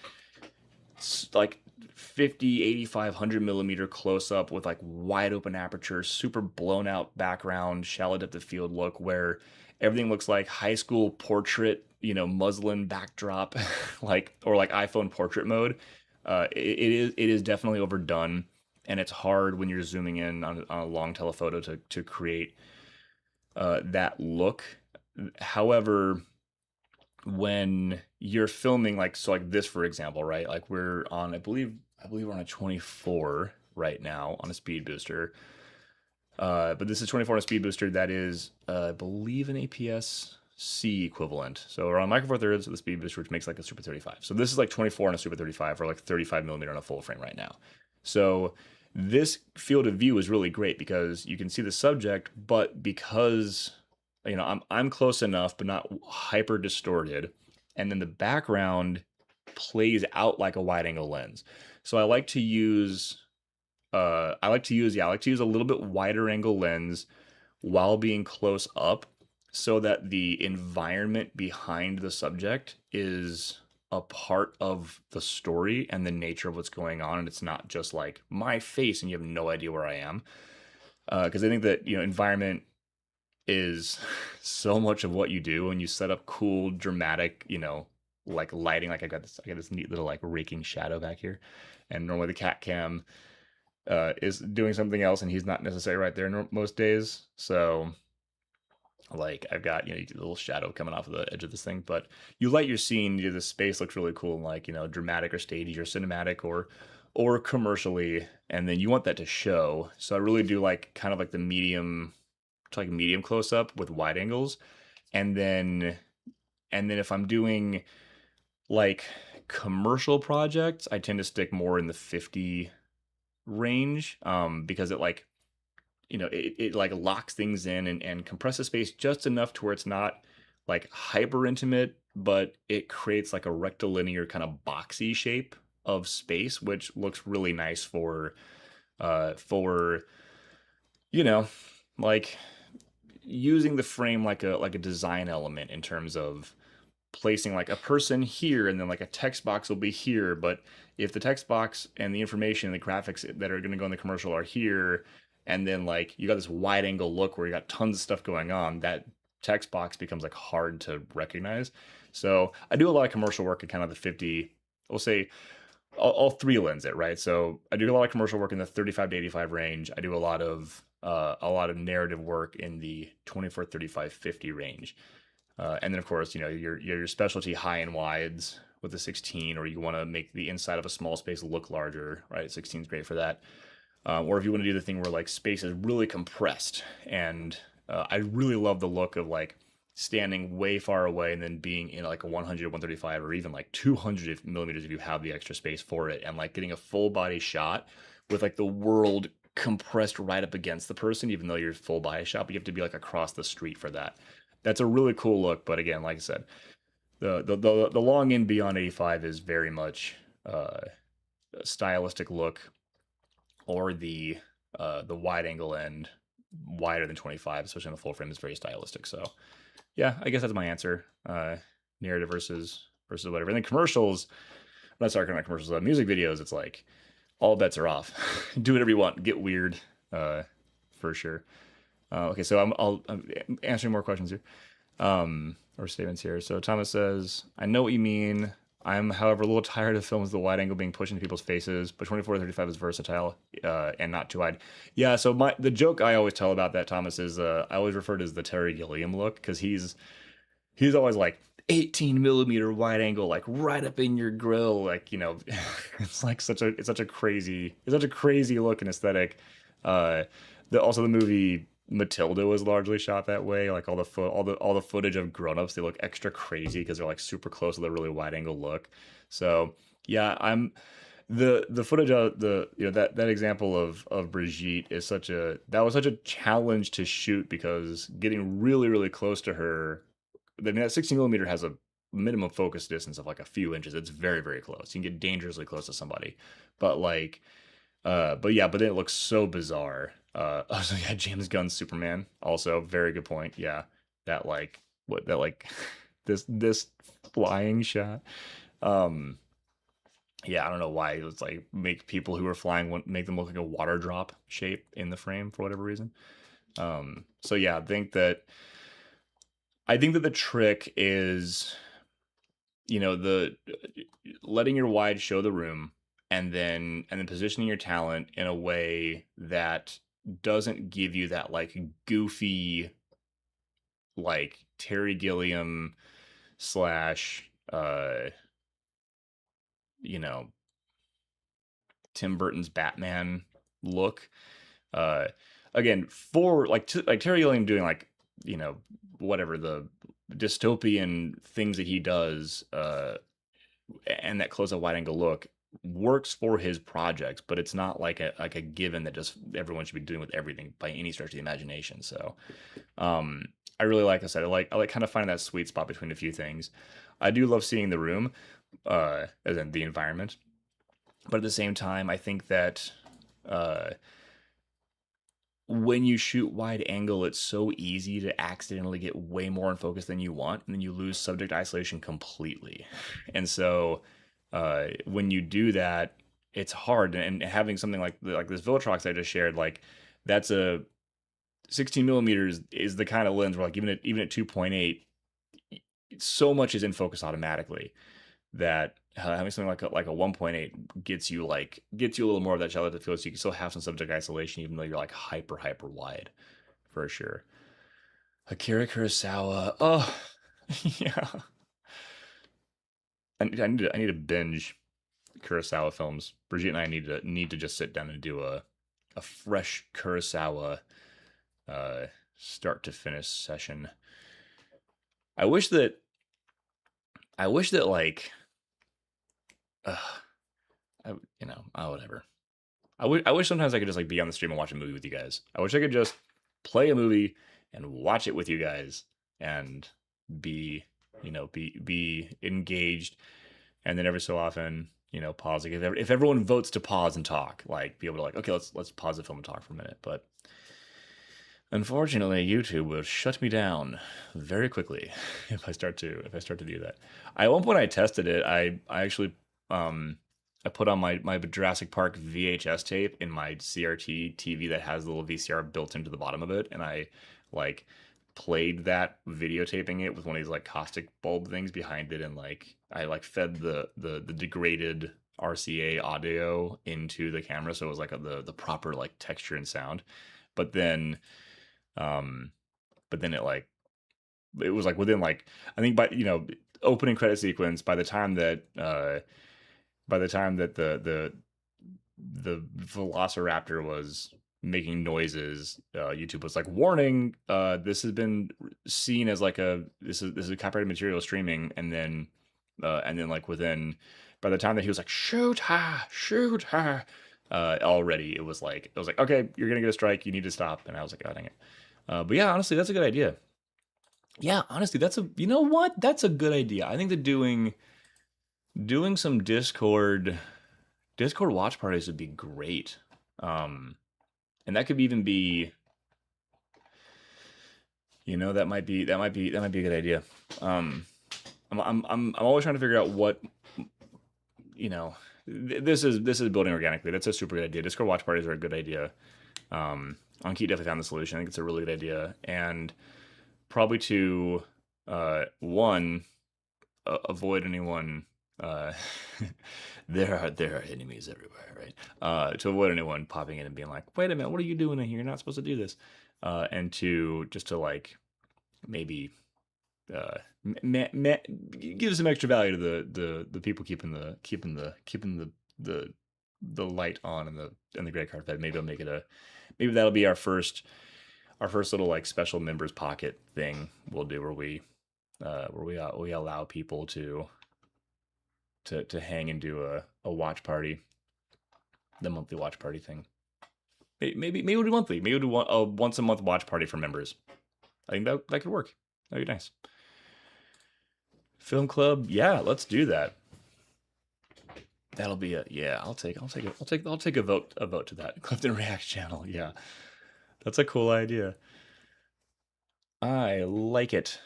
50, 85, 100 millimeter close up with like wide open aperture, super blown out background, shallow depth of field look where everything looks like high school portrait, muslin backdrop, like, or like iPhone portrait mode. It is definitely overdone, and it's hard when you're zooming in on a long telephoto to create that look. However, when you're filming like this, for example, right? Like we're on, I believe we're on a 24 right now on a speed booster. But this is 24 on a speed booster that is, I believe, an APS-C equivalent. So we're on Micro Four Thirds with the speed booster, which makes like a Super 35. So this is like 24 on a Super 35, or like 35 millimeter on a full frame right now. So this field of view is really great because you can see the subject, but because I'm close enough, but not hyper distorted, and then the background plays out like a wide angle lens. So I like to use a little bit wider angle lens while being close up, so that the environment behind the subject is a part of the story and the nature of what's going on, and it's not just like my face and you have no idea where I am. Because I think that environment is so much of what you do when you set up cool, dramatic, like lighting. Like I got this neat little like raking shadow back here, and normally the cat cam is doing something else, and he's not necessarily right there most days. So like I've got you get a little shadow coming off of the edge of this thing, but you light your scene, the space looks really cool and like dramatic or stagey or cinematic or commercially, and then you want that to show. So I really do like kind of like the medium to like medium close up with wide angles, and then if I'm doing like commercial projects, I tend to stick more in the 50 range, because it like it like locks things in and compresses space just enough to where it's not like hyper intimate, but it creates like a rectilinear kind of boxy shape of space, which looks really nice for you know, like using the frame like a design element in terms of placing like a person here and then like a text box will be here, but if the text box and the information and the graphics that are going to go in the commercial are here, and then like you got this wide angle look where you got tons of stuff going on, that text box becomes like hard to recognize. So I do a lot of commercial work at kind of the 50, we'll say all three lens it, right? So I do a lot of commercial work in the 35 to 85 range. I do a lot of narrative work in the 24, 35, 50 range. And then of course, your specialty high and wides with the 16, or you want to make the inside of a small space look larger, right? 16 is great for that. Or if you want to do the thing where like space is really compressed, and I really love the look of like standing way far away and then being in like a 100, 135, or even like 200 millimeters if you have the extra space for it, and like getting a full body shot with like the world compressed right up against the person, even though you're full body shot, but you have to be like across the street for that. That's a really cool look. But again, like I said, the long in beyond 85 is very much a stylistic look, or the wide angle end wider than 25, especially in the full frame, is very stylistic. So yeah, I guess that's my answer. Narrative versus whatever. And then commercials, I'm not talking about commercials, music videos, it's like all bets are off. Do whatever you want, get weird, uh, for sure. Okay, so I'm answering more questions here, or statements here. So Thomas says, I know what you mean. I'm, however, a little tired of films with the wide angle being pushed into people's faces, but 24 to 35 is versatile, and not too wide. Yeah, so the joke I always tell about that, Thomas, is I always refer to as the Terry Gilliam look, because he's always like 18 millimeter wide angle, like right up in your grill, like it's like such a crazy look and aesthetic. uh also the movie Matilda was largely shot that way, like all the footage of grown-ups, they look extra crazy because they're like super close with a really wide angle look. So yeah, I'm the footage of the that example of Brigitte is that was such a challenge to shoot, because getting really close to her, I mean, that 16 millimeter has a minimum focus distance of like a few inches. It's very close. You can get dangerously close to somebody, but like, but yeah, but then it looks so bizarre. Also, yeah, James Gunn's Superman, also very good point. Yeah, that like what that like this flying shot. Um, yeah, I don't know why it was like make people who are flying make them look like a water drop shape in the frame for whatever reason. So yeah, I think that the trick is, the letting your wide show the room, and then positioning your talent in a way that doesn't give you that like goofy, like Terry Gilliam slash you know Tim Burton's Batman look. uh Again, for like Terry Gilliam doing like, you know whatever the dystopian things that he does, and that close up wide angle look works for his projects, but it's not like a given that just everyone should be doing with everything by any stretch of the imagination. So um I really, like I said, I like kind of finding that sweet spot between a few things. I do love seeing the room, as in the environment, but at the same time I think that uh when you shoot wide angle, it's so easy to accidentally get way more in focus than you want, and then you lose subject isolation completely. And so, when you do that, it's hard. And having something like this Viltrox I just shared, like that's a 16 millimeters is the kind of lens where like even at 2.8, so much is in focus automatically that having something like a 1.8 gets you a little more of that shallow depth field, so you can still have some subject isolation even though you're like hyper wide, for sure. Akira Kurosawa, oh yeah, I need to binge Kurosawa films. Brigitte and I need to just sit down and do a fresh Kurosawa, uh start to finish session. I wish that like, uh, whatever. I wish sometimes I could just like be on the stream and watch a movie with you guys. I wish I could just play a movie and watch it with you guys and be be engaged, and then every so often, pause. Like if everyone votes to pause and talk, like be able to like, okay, let's pause the film and talk for a minute. But unfortunately, YouTube will shut me down very quickly if I start to do that. At one point, I tested it. I actually um, I put on my Jurassic Park VHS tape in my CRT TV that has the little VCR built into the bottom of it, and I like played that videotaping it with one of these like caustic bulb things behind it, and like I like fed the degraded RCA audio into the camera, so it was like the proper like texture and sound. But then um, but then it was like within like I think by opening credit sequence by the time that the Velociraptor was making noises, YouTube was like, "Warning! This has been seen as like this is copyrighted material streaming," and then like within by the time that he was like, shoot her," already it was like, okay, you're gonna get a strike, you need to stop, and I was like, oh dang it. But yeah, honestly, that's a good idea. Yeah, honestly, you know what? That's a good idea. I think that doing some Discord watch parties would be great. Um, and that could even be, that might be a good idea. Um, I'm always trying to figure out what you know. This is building organically. That's a super good idea. Discord watch parties are a good idea. Anki definitely found the solution. I think it's a really good idea, and probably to one avoid anyone. Uh, there are enemies everywhere, right? To avoid anyone popping in and being like, "Wait a minute, what are you doing in here? You're not supposed to do this." And to just to like maybe uh, give some extra value to the people keeping the light on and the great card fed. Maybe that'll be our first little like special members pocket thing we'll do where we allow people to hang and do a watch party, the monthly watch party thing. Maybe we'll do monthly. Maybe we'll do a once a month watch party for members. I think that could work. That'd be nice. Film club, yeah, let's do that. That'll be a yeah. I'll take a vote to that. Clifton Reacts channel. Yeah, that's a cool idea. I like it.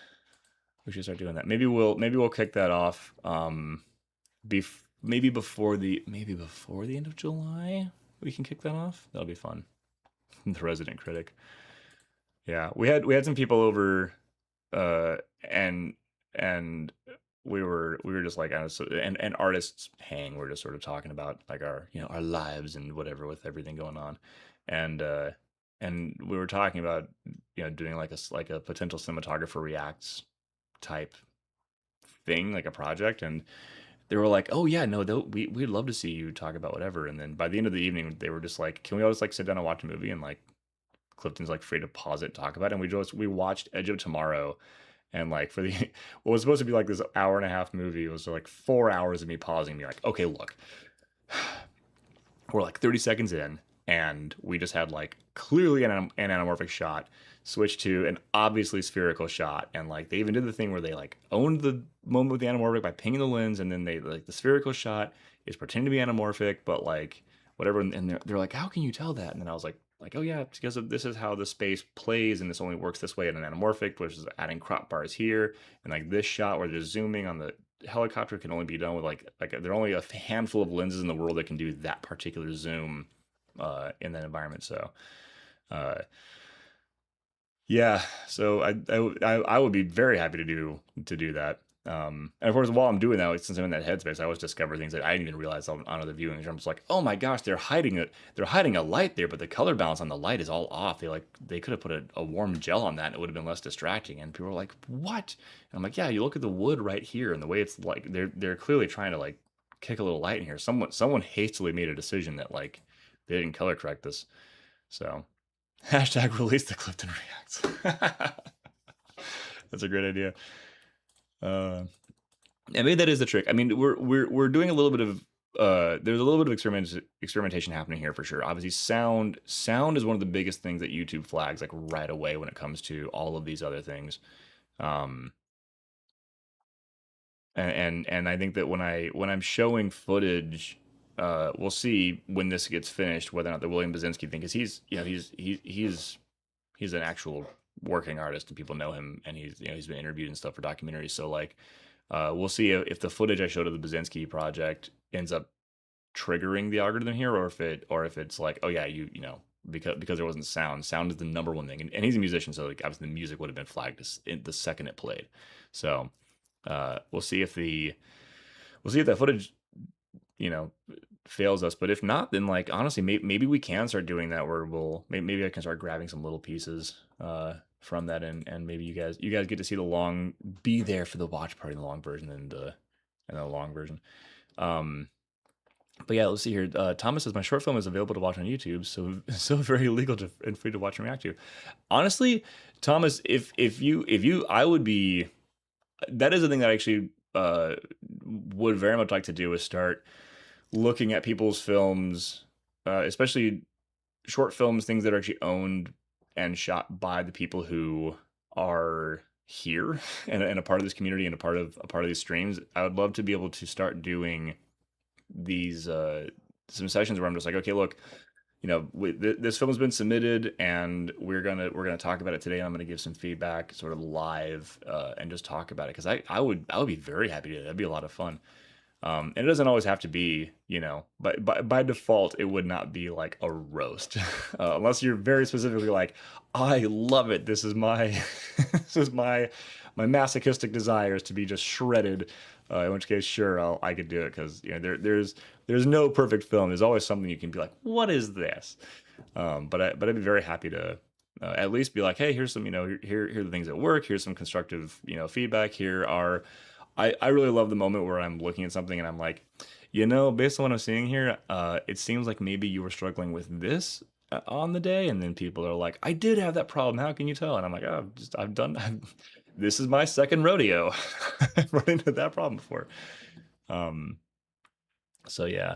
We should start doing that. Maybe we'll kick that off. Maybe before the end of July, we can kick that off. That'll be fun. The resident critic. Yeah, we had some people over, uh, and and we were just like, and artists hang. We're just sort of talking about like our lives and whatever with everything going on, and uh, and we were talking about doing like a potential cinematographer reacts type thing, like a project, and they were like, "Oh yeah, no, we'd love to see you talk about whatever." And then by the end of the evening, they were just like, "Can we all just like sit down and watch a movie?" And like Clifton's like free to pause it, and talk about it. And we watched Edge of Tomorrow, and like for the what was supposed to be like this hour and a half movie, it was like 4 hours of me pausing, me like, okay, look, we're like 30 seconds in, and we just had like clearly an anamorphic shot switch to an obviously spherical shot, and like they even did the thing where they like owned the moment with the anamorphic by pinging the lens, and then they like the spherical shot is pretending to be anamorphic, but like whatever, and they're like, how can you tell that? And then I was like, oh yeah, it's because this is how the space plays, and this only works this way in an anamorphic, which is adding crop bars here, and like this shot where they're zooming on the helicopter can only be done with like there are only a handful of lenses in the world that can do that particular zoom in that environment. So uh, yeah, so I would be very happy to do that. And of course, while I'm doing that, since I'm in that headspace, I always discover things that I didn't even realize on other viewings. I'm just like, oh my gosh, they're hiding a light there, but the color balance on the light is all off. They could have put a warm gel on that, and it would have been less distracting. And people are like, what? And I'm like, yeah, you look at the wood right here, and the way it's like they're clearly trying to like kick a little light in here. Someone hastily made a decision that like they didn't color correct this. So hashtag release the Clifton Reacts. That's a great idea. Uh, and maybe that is the trick. I mean, we're doing a little bit of there's a little bit of experimentation happening here for sure. Obviously, sound is one of the biggest things that YouTube flags like right away when it comes to all of these other things. Um, And I think that when I'm showing footage, we'll see when this gets finished whether or not the William Basinski thing, because he's an actual working artist and people know him, and he's been interviewed and stuff for documentaries. So like, we'll see if the footage I showed of the Basinski project ends up triggering the algorithm here, or if it's like, oh yeah, because there wasn't sound. Sound is the number one thing, and he's a musician, so like obviously the music would have been flagged the second it played. So we'll see if that footage you know fails us. But if not, then like honestly, maybe we can start doing that where maybe I can start grabbing some little pieces from that, and maybe you guys get to see be there for the watch party in the long version and the long version. Um, but yeah, let's see here. Thomas says my short film is available to watch on YouTube, so very legal and free to watch and react to. Honestly, Thomas, if you, I would be. That is the thing that I actually would very much like to do, is start looking at people's films, especially short films, things that are actually owned and shot by the people who are here and a part of this community and a part of these streams. I would love to be able to start doing these some sessions where I'm just like, okay, look, this film has been submitted, and we're gonna talk about it today, and I'm gonna give some feedback, sort of live, and just talk about it, because I would be very happy to do that. That'd be a lot of fun. And it doesn't always have to be, but by default, it would not be like a roast, unless you're very specifically like, I love it. This is my, this is my masochistic desire is to be just shredded. In which case, sure, I could do it, because there's no perfect film. There's always something you can be like, what is this? But I'd be very happy to at least be like, hey, here's some, here are the things that work. Here's some constructive, feedback. Here are I really love the moment where I'm looking at something and I'm like, based on what I'm seeing here, it seems like maybe you were struggling with this on the day, and then people are like, I did have that problem. How can you tell? And I'm like, oh, this is my second rodeo. I've run into that problem before. Um, so yeah.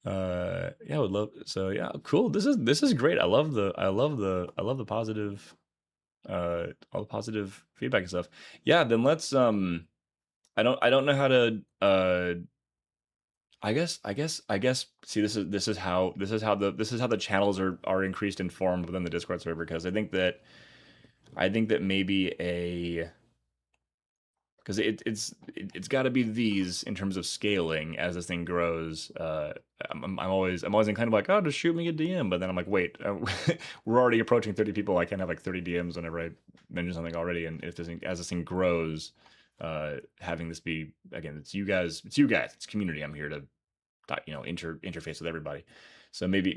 Yeah, I would love. So yeah, cool. This is great. I love the positive, all the positive feedback and stuff. Yeah, then let's I don't know how to I guess see, this is how the channels are increased and formed within the Discord server, because I think that maybe because it's got to be these in terms of scaling as this thing grows. I'm always kind of like, oh, just shoot me a DM, but then I'm like, wait, we're already approaching 30 people. I can't have like 30 DMs whenever I mention something already. And as this thing grows, having this be, again, it's you guys, it's community. I'm here to interface with everybody. So maybe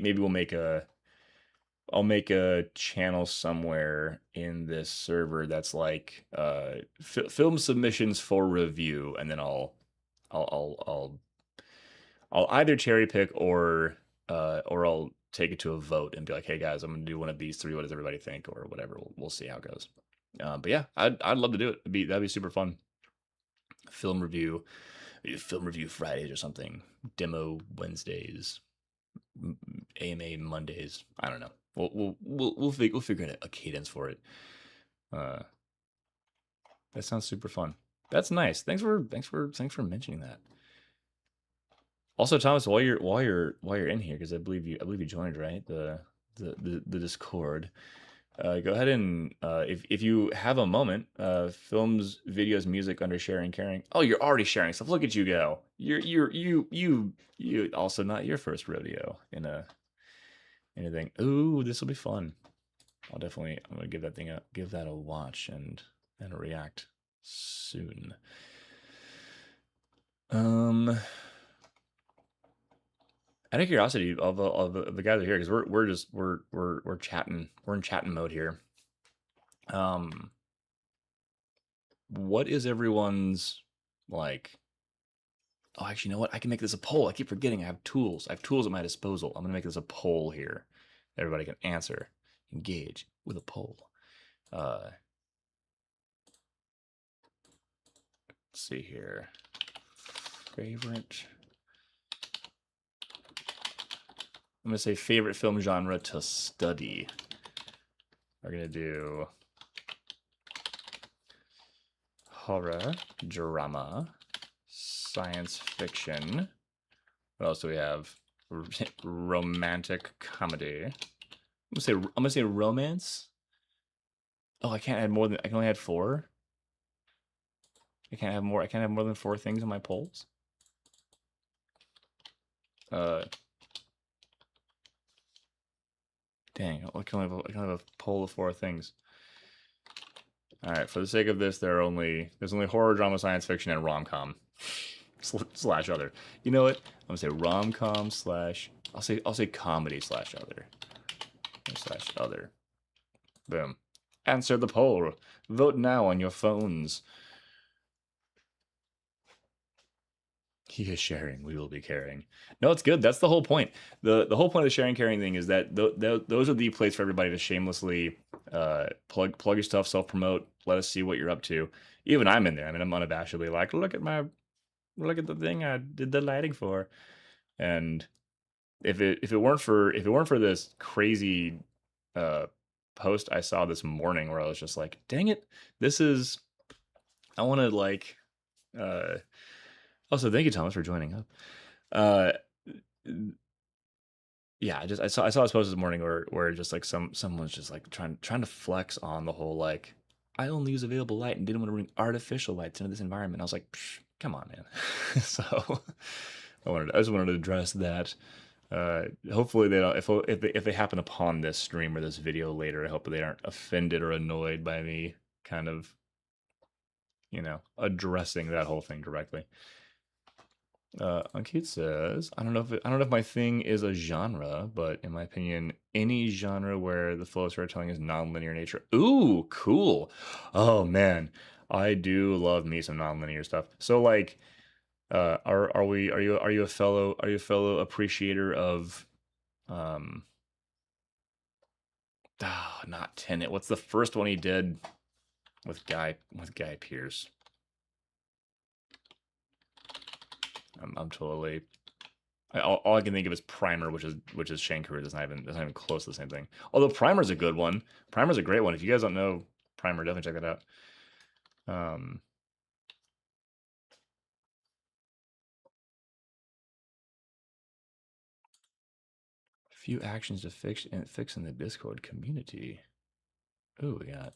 I'll make a channel somewhere in this server that's like film submissions for review, and then I'll I'll I'll, I'll either cherry pick, or I'll take it to a vote and be like, hey guys, I'm gonna do one of these three. What does everybody think, or whatever? We'll see how it goes. But yeah, I'd love to do it. That'd be super fun. Film review, Film review Fridays or something. Demo Wednesdays. AMA Mondays. I don't know. We'll figure out a cadence for it. Uh, that sounds super fun. That's nice. Thanks for mentioning that. Also, Thomas, while you're in here, because I believe you joined, right, the Discord. Go ahead and if you have a moment, films, videos, music under sharing, caring. Oh, you're already sharing stuff. Look at you go. You also not your first rodeo in anything. Ooh, this will be fun. I'm gonna give that a watch and a react soon. Out of curiosity, of the guys that are here, because we're chatting, we're in chatting mode here. What is everyone's like? Oh, actually, you know what? I can make this a poll. I keep forgetting I have tools. I have tools at my disposal. I'm gonna make this a poll here. Everybody can answer, engage with a poll. Let's see here. Favorite. I'm gonna say favorite film genre to study. We're gonna do horror, drama, science fiction. What else do we have? Romantic comedy. I'm gonna say romance. Oh, I can't add more than I can only add 4. I can't have more. I can't have more than 4 things in my polls. Dang, I can only have a poll of 4 things. All right, for the sake of this, there's only horror, drama, science fiction, and rom-com slash other. You know what? I'm gonna say rom-com slash. I'll say comedy slash other. Slash other. Boom. Answer the poll. Vote now on your phones. He is sharing. We will be caring. No, it's good. That's the whole point. The whole point of the sharing caring thing is that those are the place for everybody to shamelessly plug your stuff, self promote. Let us see what you're up to. Even I'm in there. I mean, I'm unabashedly like, look at the thing I did the lighting for. And if it weren't for this crazy uh, post I saw this morning where I was just like, dang it, this is I want to like. Also, thank you, Thomas, for joining up. Uh, yeah, I saw this post this morning where just like someone's just like trying to flex on the whole like I only use available light and didn't want to bring artificial lights into this environment. I was like, come on, man. So I just wanted to address that. Hopefully they don't if they happen upon this stream or this video later, I hope they aren't offended or annoyed by me kind of addressing that whole thing directly. Ankit says, I don't know if my thing is a genre, but in my opinion, any genre where the flow of storytelling is non-linear nature. Ooh, cool. Oh man, I do love me some non-linear stuff. So like, are you a fellow appreciator of not Tenet. What's the first one he did with Guy Pearce? I'm totally. All I can think of is Primer, which is Shane Carruth. It's not even close to the same thing. Although Primer's a good one. Primer's a great one. If you guys don't know Primer, definitely check that out. Few actions to fix in the Discord community. Oh, we got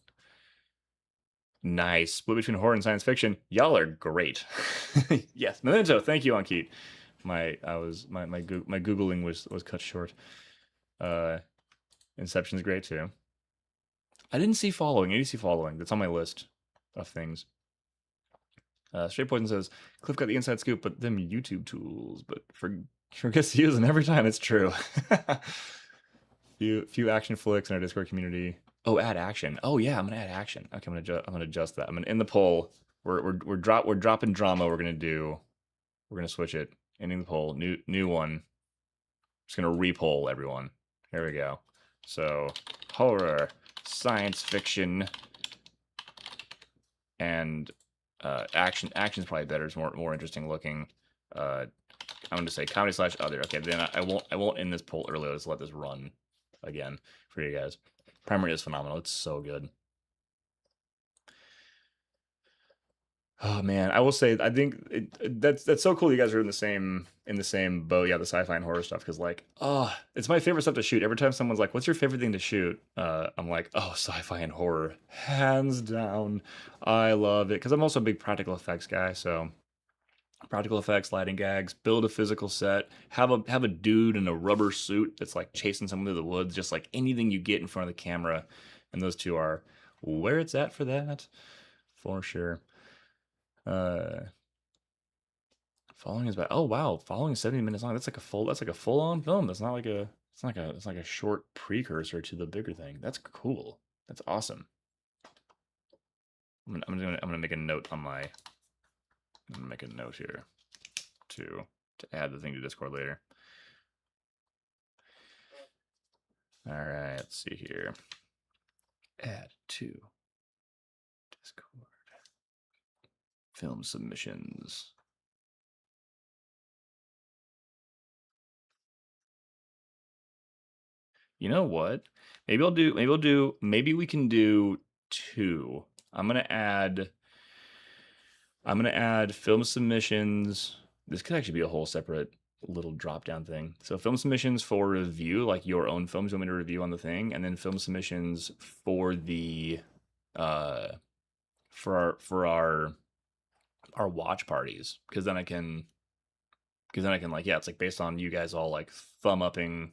nice split between horror and science fiction. Y'all are great. Yes, Memento. Thank you, Ankit. My googling was cut short. Inception's great too. I didn't see Following. I need to see Following. That's on my list of things. Straight Poison says Cliff got the inside scoop, but them YouTube tools. But forgets to use them every time. It's true. few action flicks in our Discord community. Oh, add action. Oh yeah, I'm gonna add action. Okay, I'm gonna adjust that. I'm gonna end the poll. We're dropping drama. We're gonna switch it. Ending the poll. New one. Just gonna repoll everyone. Here we go. So horror, science fiction, and action. Action's probably better. It's more interesting looking. I'm gonna say comedy slash other. Okay, then I won't end this poll early. Let's let this run again for you guys. Primary is phenomenal. It's so good. Oh man, I will say I think that's so cool. You guys are in the same boat. Yeah, the sci-fi and horror stuff because like, it's my favorite stuff to shoot. Every time someone's like, "What's your favorite thing to shoot?" I'm like, "Oh, sci-fi and horror, hands down." I love it because I'm also a big practical effects guy. So practical effects, lighting gags, build a physical set, have a dude in a rubber suit that's like chasing someone through the woods, just like anything you get in front of the camera, and those two are where it's at for that, for sure. Following is about Following is 70 minutes long. That's like a full on film. That's not like a it's like a short precursor to the bigger thing. That's cool. That's awesome. I'm gonna make a note on my I'm gonna make a note here to add the thing to Discord later. All right, let's see here. Add to Discord. Film submissions. You know what? Maybe we can do 2. I'm gonna add I'm gonna add film submissions. This could actually be a whole separate little drop down thing. So film submissions for review, like your own films you want me to review on the thing, and then film submissions for the uh for our watch parties. Because then I can like, yeah, it's like based on you guys all like thumb upping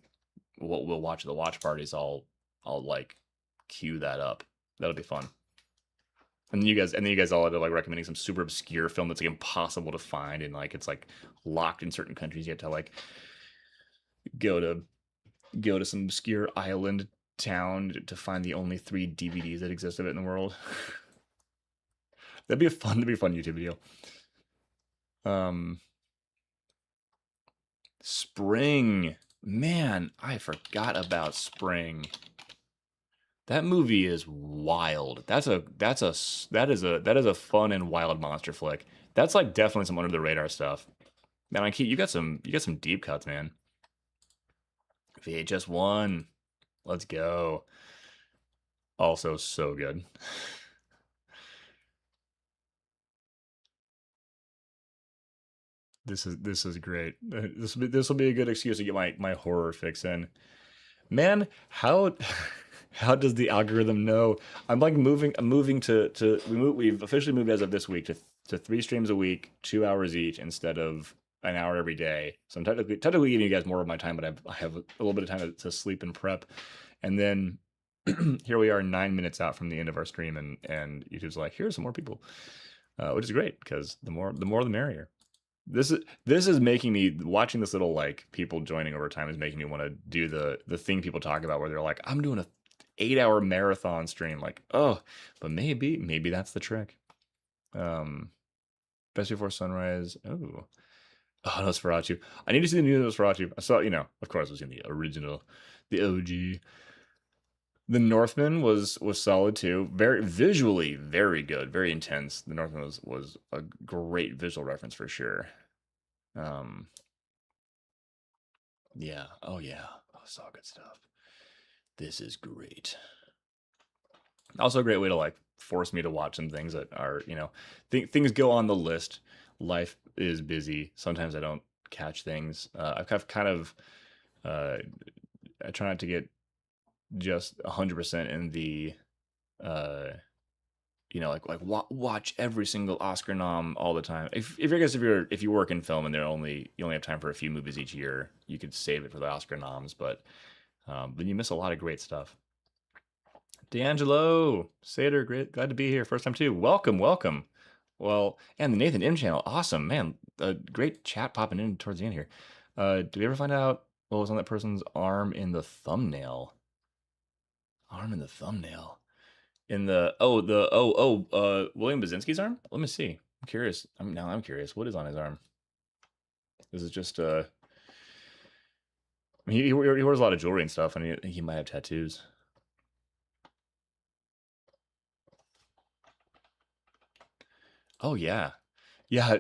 what we'll watch at the watch parties, I'll like queue that up. That'll be fun. And then you guys all end up like recommending some super obscure film that's like impossible to find and like it's like locked in certain countries. You have to like go to go to some obscure island town to find the only 3 DVDs that exist of it in the world. That'd be a fun YouTube video. Um, Spring, man, I forgot about Spring. That movie is wild. That is a fun and wild monster flick. That's like definitely some under the radar stuff. Man, I keep you got some deep cuts, man. VHS 1. Let's go. Also so good. This is great. This will be a good excuse to get my horror fix in. Man, how how does the algorithm know? I'm moving to we've officially moved as of this week to 3 streams a week, 2 hours each instead of an hour every day. So I'm technically giving you guys more of my time, but I have a little bit of time to sleep and prep. And then here we are 9 minutes out from the end of our stream, and YouTube's like, here's some more people, which is great because the more the merrier. This is making me watching this little like people joining over time is making me want to do the thing people talk about where they're like, I'm doing a 8 hour marathon stream. Like, oh, but maybe that's the trick. Um, Best Before Sunrise. Oh, Nosferatu. I need to see the new Nosferatu. I saw, of course, I've seen the original, the OG. The Northman was solid too. Very visually, very good, very intense. The Northman was a great visual reference for sure. Um, yeah. Oh yeah. Oh, so good stuff. This is great. Also a great way to like force me to watch some things that are, things go on the list. Life is busy. Sometimes I don't catch things. I've kind of uh I try not to get just 100% in the uh watch every single Oscar nom all the time. If you work in film and you only have time for a few movies each year, you could save it for the Oscar noms, but then you miss a lot of great stuff. D'Angelo, Sater, great, glad to be here. First time too. Welcome, welcome. Well, and the Nathan M channel, awesome, man. Great chat popping in towards the end here. Did we ever find out what was on that person's arm in the thumbnail? Arm in the thumbnail. In the William Basinski's arm? Let me see. I'm curious. I'm curious. What is on his arm? This is just I mean, he wears a lot of jewelry and stuff, and he might have tattoos. Oh yeah, yeah.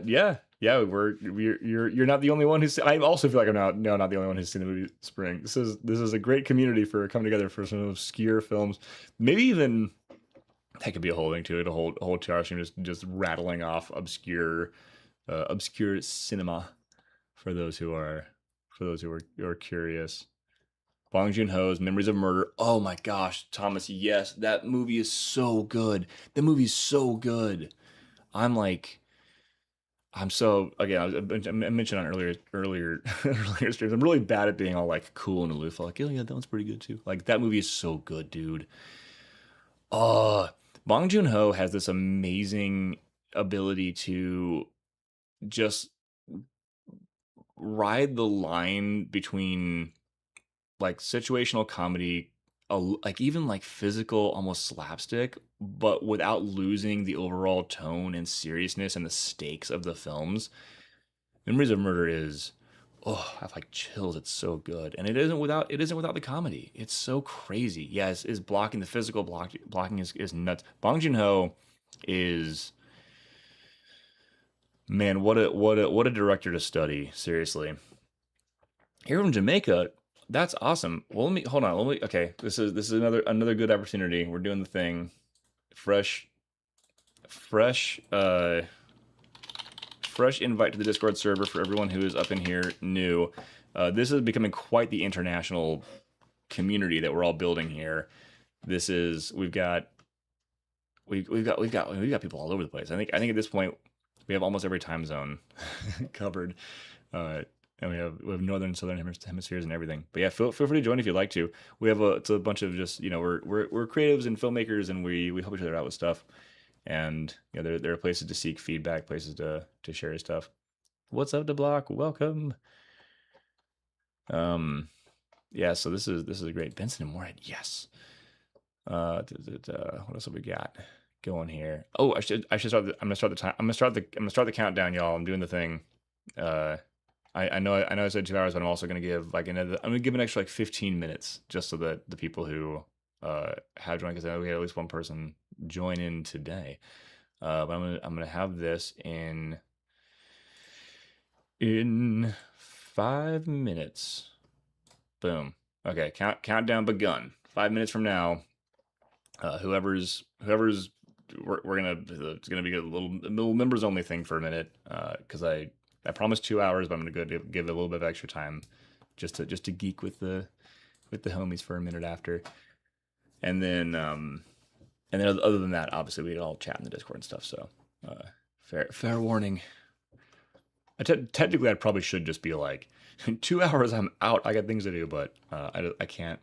You're not the only one who's. I also feel like I'm not the only one who's seen the movie Spring. This is a great community for coming together for some obscure films. Maybe even that could be a whole thing too. A whole 2 hour stream just rattling off obscure cinema for those who are curious. Bong Joon Ho's Memories of Murder. Oh my gosh, Thomas, yes, that movie is so good. The movie's so good. I'm like, I'm so again. I mentioned on earlier earlier streams. I'm really bad at being all like cool and aloof. Like, oh yeah, that one's pretty good too. Like that movie is so good, dude. Oh, Bong Joon Ho has this amazing ability to just ride the line between like situational comedy, like even like physical, almost slapstick, but without losing the overall tone and seriousness and the stakes of the films. Memories of Murder is, oh, I have like chills. It's so good, and it isn't without the comedy. It's so crazy. Yes, is blocking the physical blocking is nuts. Bong Joon Ho is, man, what a director to study. Seriously, here from Jamaica. That's awesome. Well, let me hold on. Okay. This is another good opportunity. We're doing the thing. Fresh. fresh invite to the Discord server for everyone who is up in here new. This is becoming quite the international community that we're all building here. This is we've got people all over the place. I think at this point we have almost every time zone covered. And we have northern, southern hemispheres and everything. But yeah, feel free to join if you'd like to. We have it's a bunch of just we're creatives and filmmakers, and we help each other out with stuff. And there are places to seek feedback, places to share your stuff. What's up, DeBlock? Welcome. Yeah. So this is great. Benson and Moorhead. Yes. What else have we got going here? Oh, I should start. I'm gonna start the time. I'm gonna start the countdown, y'all. I'm doing the thing. I know I said 2 hours, but I'm also gonna give I'm gonna give an extra like 15 minutes just so that the people who have joined, because I know we had at least one person join in today. But I'm gonna have this in 5 minutes. Boom. Okay, countdown begun. 5 minutes from now. Whoever's we're gonna it's gonna be a little members only thing for a minute, because I promised 2 hours, but I'm gonna give a little bit of extra time just to geek with the homies for a minute after, and then other than that, obviously we all chat in the Discord and stuff. So fair warning. Technically, I probably should just be like, in 2 hours I'm out. I got things to do, but I can't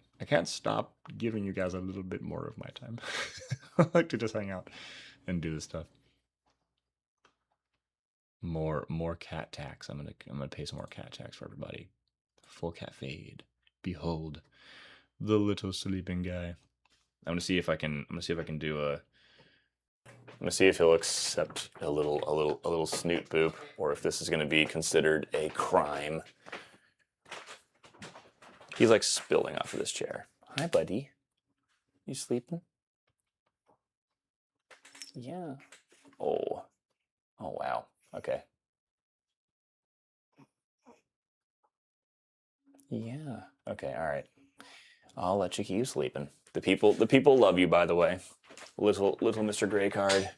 stop giving you guys a little bit more of my time. I like to just hang out and do this stuff. More cat tax. I'm gonna pay some more cat tax for everybody. Full cat fade. Behold, the little sleeping guy. I'm gonna see if I can do a. I'm gonna see if he'll accept a little snoot boop, or if this is gonna be considered a crime. He's like spilling off of this chair. Hi, buddy. You sleeping? Yeah. Oh wow. Okay. Yeah. Okay. All right. I'll let you keep sleeping. The people love you, by the way. Little Mr. Grey Card.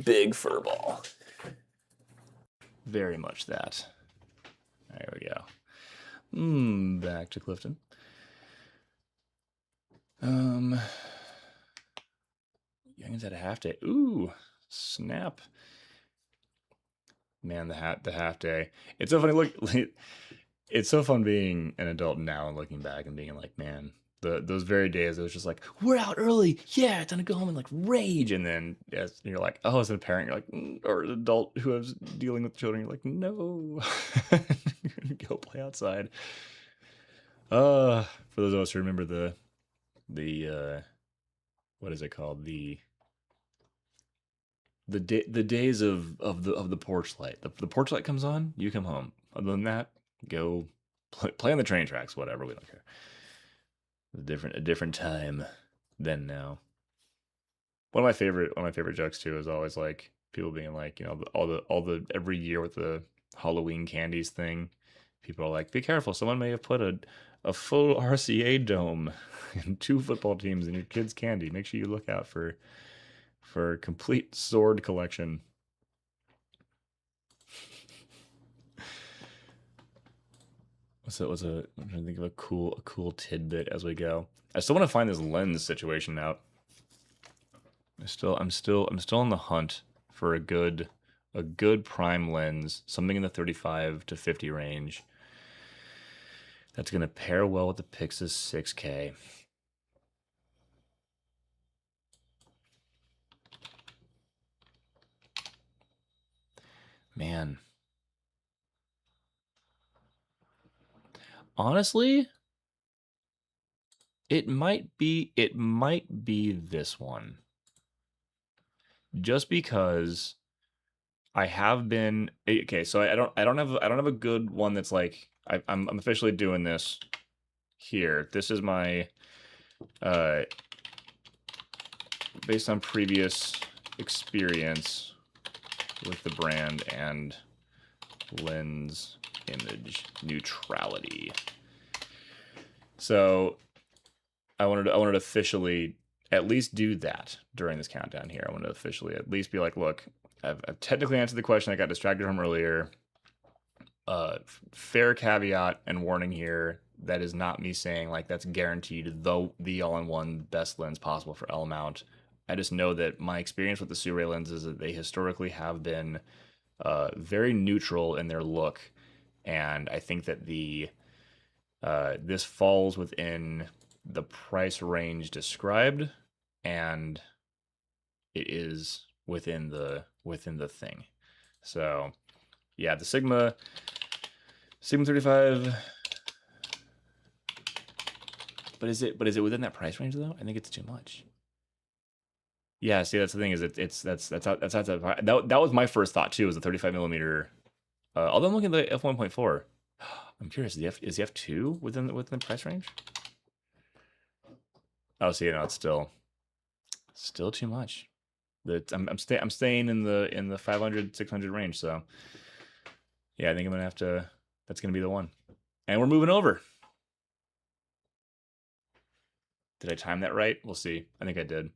Big fur ball. Very much that. There we go. Back to Clifton. Youngins had a half day. Ooh, snap. Man, the half day. It's so funny. Look, it's so fun being an adult now and looking back and being like, man, those very days it was just like, we're out early, yeah, time to go home and like rage. And then as you're like, oh, as a parent, you're like, or an adult who is dealing with children, you're like, no, go play outside. For those of us who remember the what is it called, the days of the porch light. The porch light comes on, you come home. Other than that, go play on the train tracks, whatever, we don't care. A different time than now. One of my favorite jokes too is always like people being like, all the every year with the Halloween candies thing, people are like, be careful, someone may have put a full RCA dome and 2 football teams in your kid's candy. Make sure you look out for complete sword collection. I'm trying to think of a cool tidbit as we go. I still want to find this lens situation out. I'm still on the hunt for a good prime lens, something in the 35 to 50 range. That's gonna pair well with the Pixis 6K. Man. Honestly, it might be this one. Just because I have been okay, so I don't have a good one that's like I'm officially doing this here. This is my based on previous experience with the brand and lens image neutrality. So I wanted to officially at least do that during this countdown here. I wanted to officially at least be like, look, I've technically answered the question I got distracted from earlier. Fair caveat and warning here. That is not me saying like that's guaranteed the all-in-one best lens possible for L mount. I just know that my experience with the Sirui lenses is that they historically have been very neutral in their look, and I think that this falls within the price range described, and it is within the thing. So yeah, the Sigma 35. But is it within that price range though? I think it's too much. Yeah, see that's the thing is that was my first thought too, was the 35 millimeter. Although I'm looking at the f1.4. I'm curious, is the f2 within the price range? Oh, see, no, it's still too much. I'm staying in the 500 600 range. So yeah, I think I'm gonna have to. That's gonna be the one. And we're moving over. Did I time that right? We'll see. I think I did.